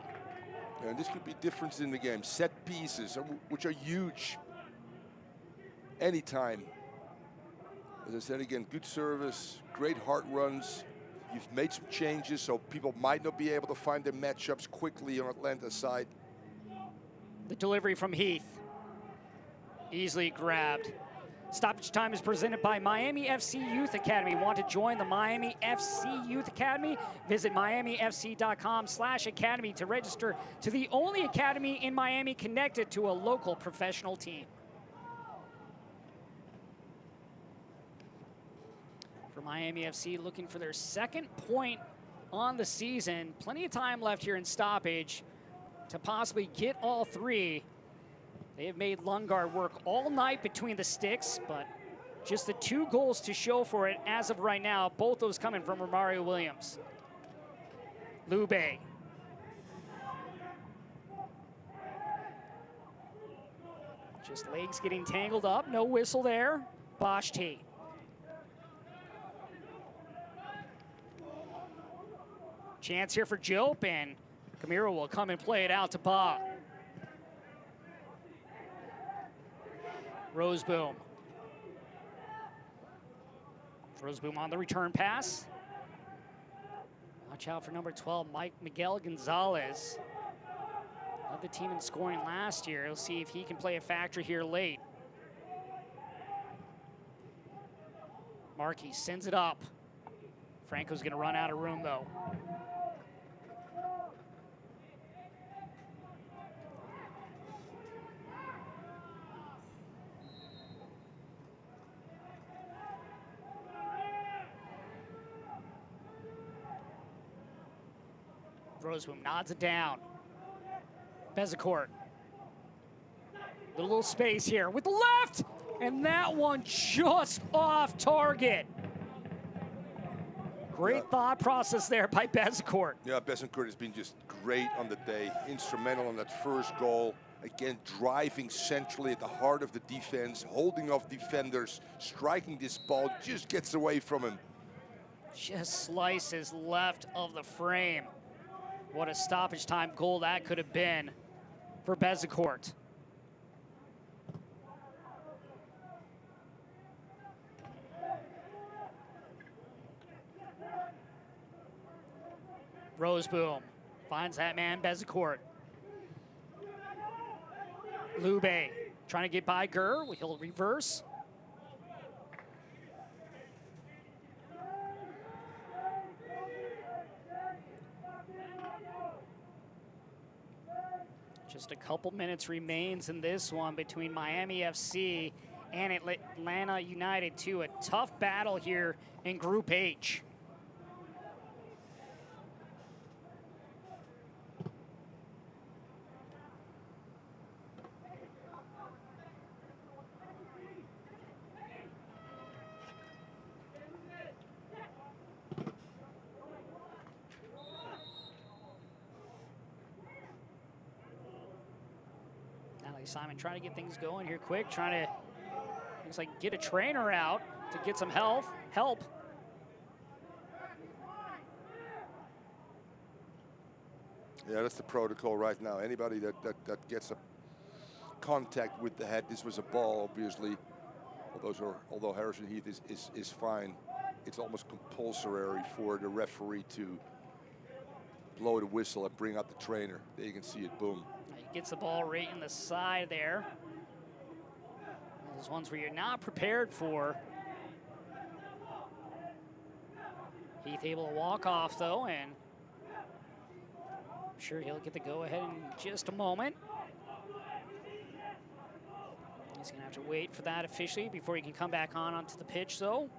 And this could be difference in the game. Set pieces, which are huge anytime. As I said again, good service, great hard runs. You've made some changes, so people might not be able to find their matchups quickly on Atlanta's side. The delivery from Heath. Easily grabbed. Stoppage time is presented by Miami FC Youth Academy. Want to join the Miami FC Youth Academy? Visit miamifc.com/academy to register to the only academy in Miami connected to a local professional team. For Miami FC, looking for their second point on the season. Plenty of time left here in stoppage to possibly get all three. They have made Lundgaard work all night between the sticks, but just the 2 goals to show for it as of right now, both those coming from Romario Williams. Lube. Just legs getting tangled up, no whistle there. Boschti. Chance here for Jope, and Camiro will come and play it out to Ba. Roseboom. Roseboom on the return pass. Watch out for number 12, Miguel Gonzalez. Led the team in scoring last year. We'll see if he can play a factor here late. Markey sends it up. Franco's gonna run out of room though. Roseboom nods it down. Bezecourt. Little space here with the left, and that one just off target. Great thought process there by Bezecourt. Yeah, Bezecourt has been just great on the day. Instrumental on that first goal. Again, driving centrally at the heart of the defense, holding off defenders, striking this ball, just gets away from him. Just slices left of the frame. What a stoppage time goal that could have been for Bezecourt. Roseboom finds that man, Bezecourt. Lube trying to get by Gurr. He'll reverse. Just a couple minutes remains in this one between Miami FC and Atlanta United 2. A tough battle here in Group H. Simon trying to get things going here quick, trying to, looks like, get a trainer out to get some help. Yeah, that's the protocol right now. Anybody that gets a contact with the head, this was a ball, obviously. Although Harrison Heath is fine, it's almost compulsory for the referee to blow the whistle and bring out the trainer. There you can see it, boom. He gets the ball right in the side there. Those ones where you're not prepared for. Heath able to walk off though, and I'm sure he'll get the go-ahead in just a moment. He's gonna have to wait for that officially before he can come back onto the pitch though.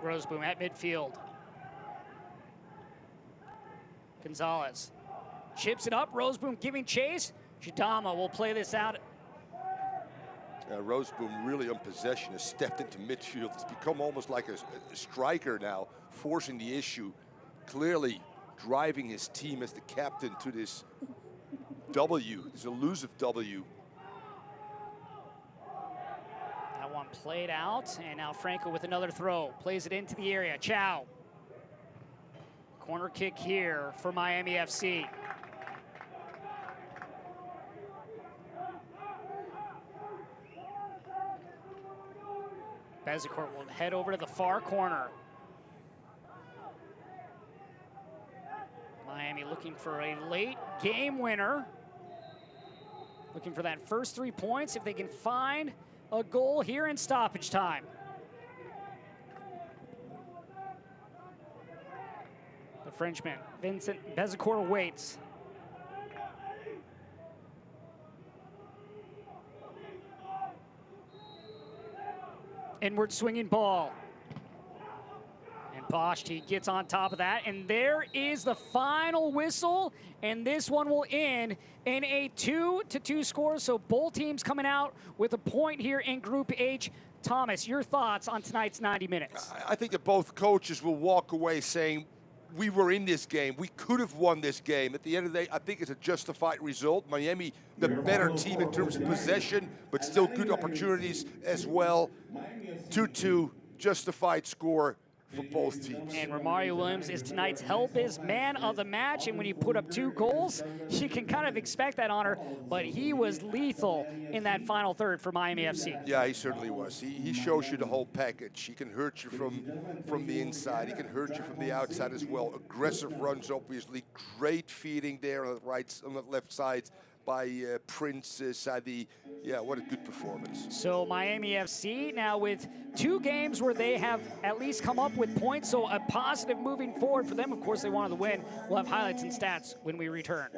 Roseboom at midfield. Gonzalez chips it up. Roseboom giving chase. Shidama will play this out Roseboom really on possession has stepped into midfield. It's become almost like a striker now, forcing the issue, clearly driving his team as the captain to this W, this elusive W. That one played out, and now Franco with another throw. Plays it into the area. Chow. Corner kick here for Miami FC. Bezecourt will head over to the far corner. Miami looking for a late game winner. Looking for that first 3 points if they can find a goal here in stoppage time. The Frenchman, Vincent Bezecourt, awaits. Inward swinging ball. And Boschti gets on top of that. And there is the final whistle. And this one will end in a 2-2 score. So both teams coming out with a point here in Group H. Thomas, your thoughts on tonight's 90 minutes? I think that both coaches will walk away saying, we were in this game. We could have won this game. At the end of the day, I think it's a justified result. Miami, the better team in terms of possession, but still good opportunities as well. 2-2, justified score for both teams. And Romario Williams is tonight's Hellbiz man of the match. And when you put up 2 goals, you can kind of expect that honor. But he was lethal in that final third for Miami FC. Yeah, he certainly was. He shows you the whole package. He can hurt you from the inside. He can hurt you from the outside as well. Aggressive runs, obviously. Great feeding there on the left side by Prince Sadi. Yeah, what a good performance. So Miami FC now with 2 games where they have at least come up with points, so a positive moving forward for them. Of course, they wanted to win. We'll have highlights and stats when we return.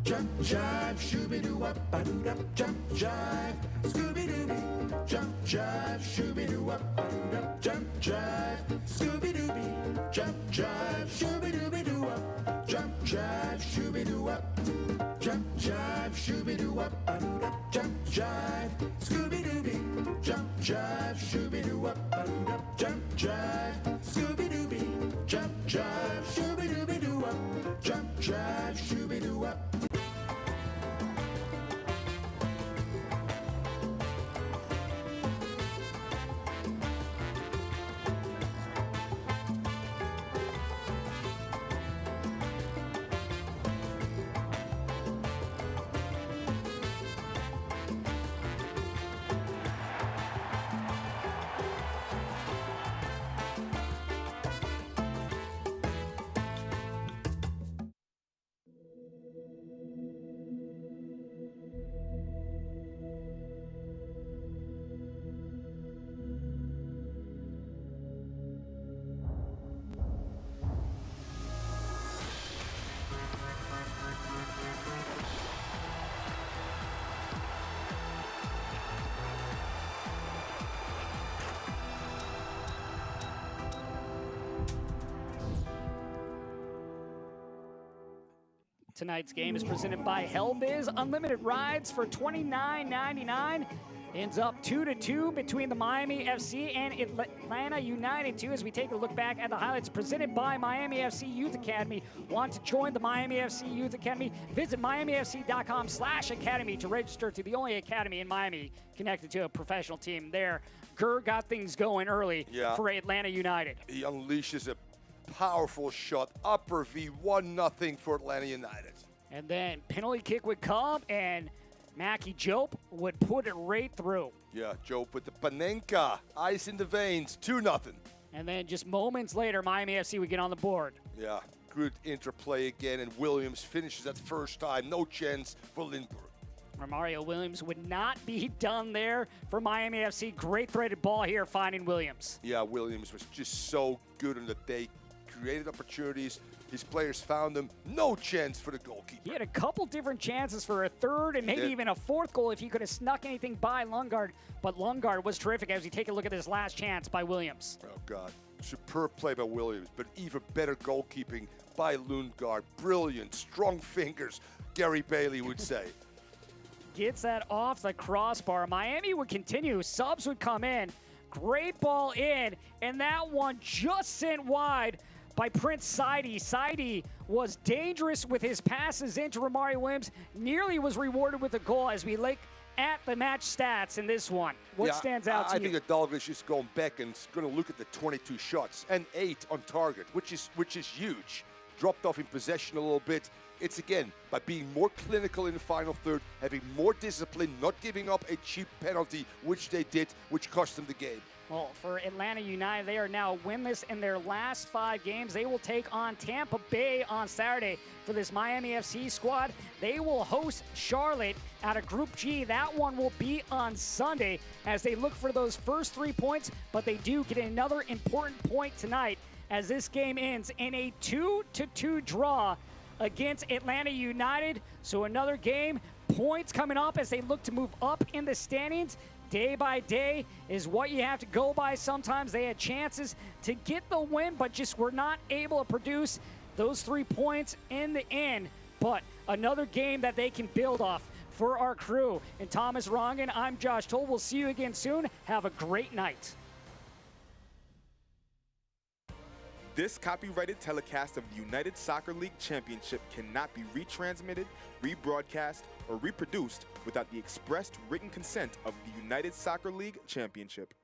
Jump, jive, shooby-doo-wop-ba-doo-dop, jump, jive, Scooby-Dooby, jump, jive, shooby-doo-wop-ba-doo-dop, jump, jive, Scooby-Dooby, jump, jive, shooby-dooby-doo-wop, jump, jive, shooby-doo-wop, jump, jive, shooby-doo-wop-ba-doo-dop, jump, jive, Scooby-Dooby, jump, jive, shooby-doo-wop-ba-doo-dop, jump, jive, Scooby-Dooby, jump, jive, shooby-dooby-doo-wop, jump, jive, shooby-doo-wop. Tonight's game is presented by Hellbiz. Unlimited rides for $29.99. Ends up 2-2 between the Miami FC and Atlanta United 2 as we take a look back at the highlights presented by Miami FC Youth Academy. Want to join the Miami FC Youth Academy? Visit miamifc.com/academy to register to the only academy in Miami connected to a professional team there. Gurr got things going early for Atlanta United. He unleashes a powerful shot, upper V, 1-0 for Atlanta United. And then penalty kick would come, and Mackie Jope would put it right through. Yeah, Jope with the Panenka, ice in the veins, 2-0. And then just moments later, Miami FC would get on the board. Yeah, good interplay again, and Williams finishes that first time. No chance for Lindbergh. Romario Williams would not be done there for Miami FC. Great threaded ball here, finding Williams. Yeah, Williams was just so good on the day. Created opportunities. His players found them. No chance for the goalkeeper. He had a couple different chances for a third and maybe even a fourth goal if he could have snuck anything by Lundgaard. But Lundgaard was terrific as we take a look at this last chance by Williams. Oh, God. Superb play by Williams, but even better goalkeeping by Lundgaard. Brilliant, strong fingers, Gary Bailey would say. Gets that off the crossbar. Miami would continue. Subs would come in. Great ball in, and that one just sent wide by Prince Saidi. Saidi was dangerous with his passes into Romari Williams. Nearly was rewarded with a goal as we look at the match stats in this one. What stands out to you? I think that Dalglish is going back and going to look at the 22 shots and 8 on target, which is huge. Dropped off in possession a little bit. It's, again, by being more clinical in the final third, having more discipline, not giving up a cheap penalty, which they did, which cost them the game. Well, for Atlanta United, they are now winless in their last 5 games. They will take on Tampa Bay on Saturday. For this Miami FC squad, they will host Charlotte out of Group G. That one will be on Sunday as they look for those first 3 points, but they do get another important point tonight as this game ends in a 2-2 draw against Atlanta United. So another game, points coming up as they look to move up in the standings. Day by day is what you have to go by. Sometimes they had chances to get the win, but just were not able to produce those 3 points in the end. But another game that they can build off. For our crew and Thomas Rongen, I'm Josh Toll. We'll see you again soon. Have a great night. This copyrighted telecast of the United Soccer League Championship cannot be retransmitted, rebroadcast, or reproduced without the expressed written consent of the United Soccer League Championship.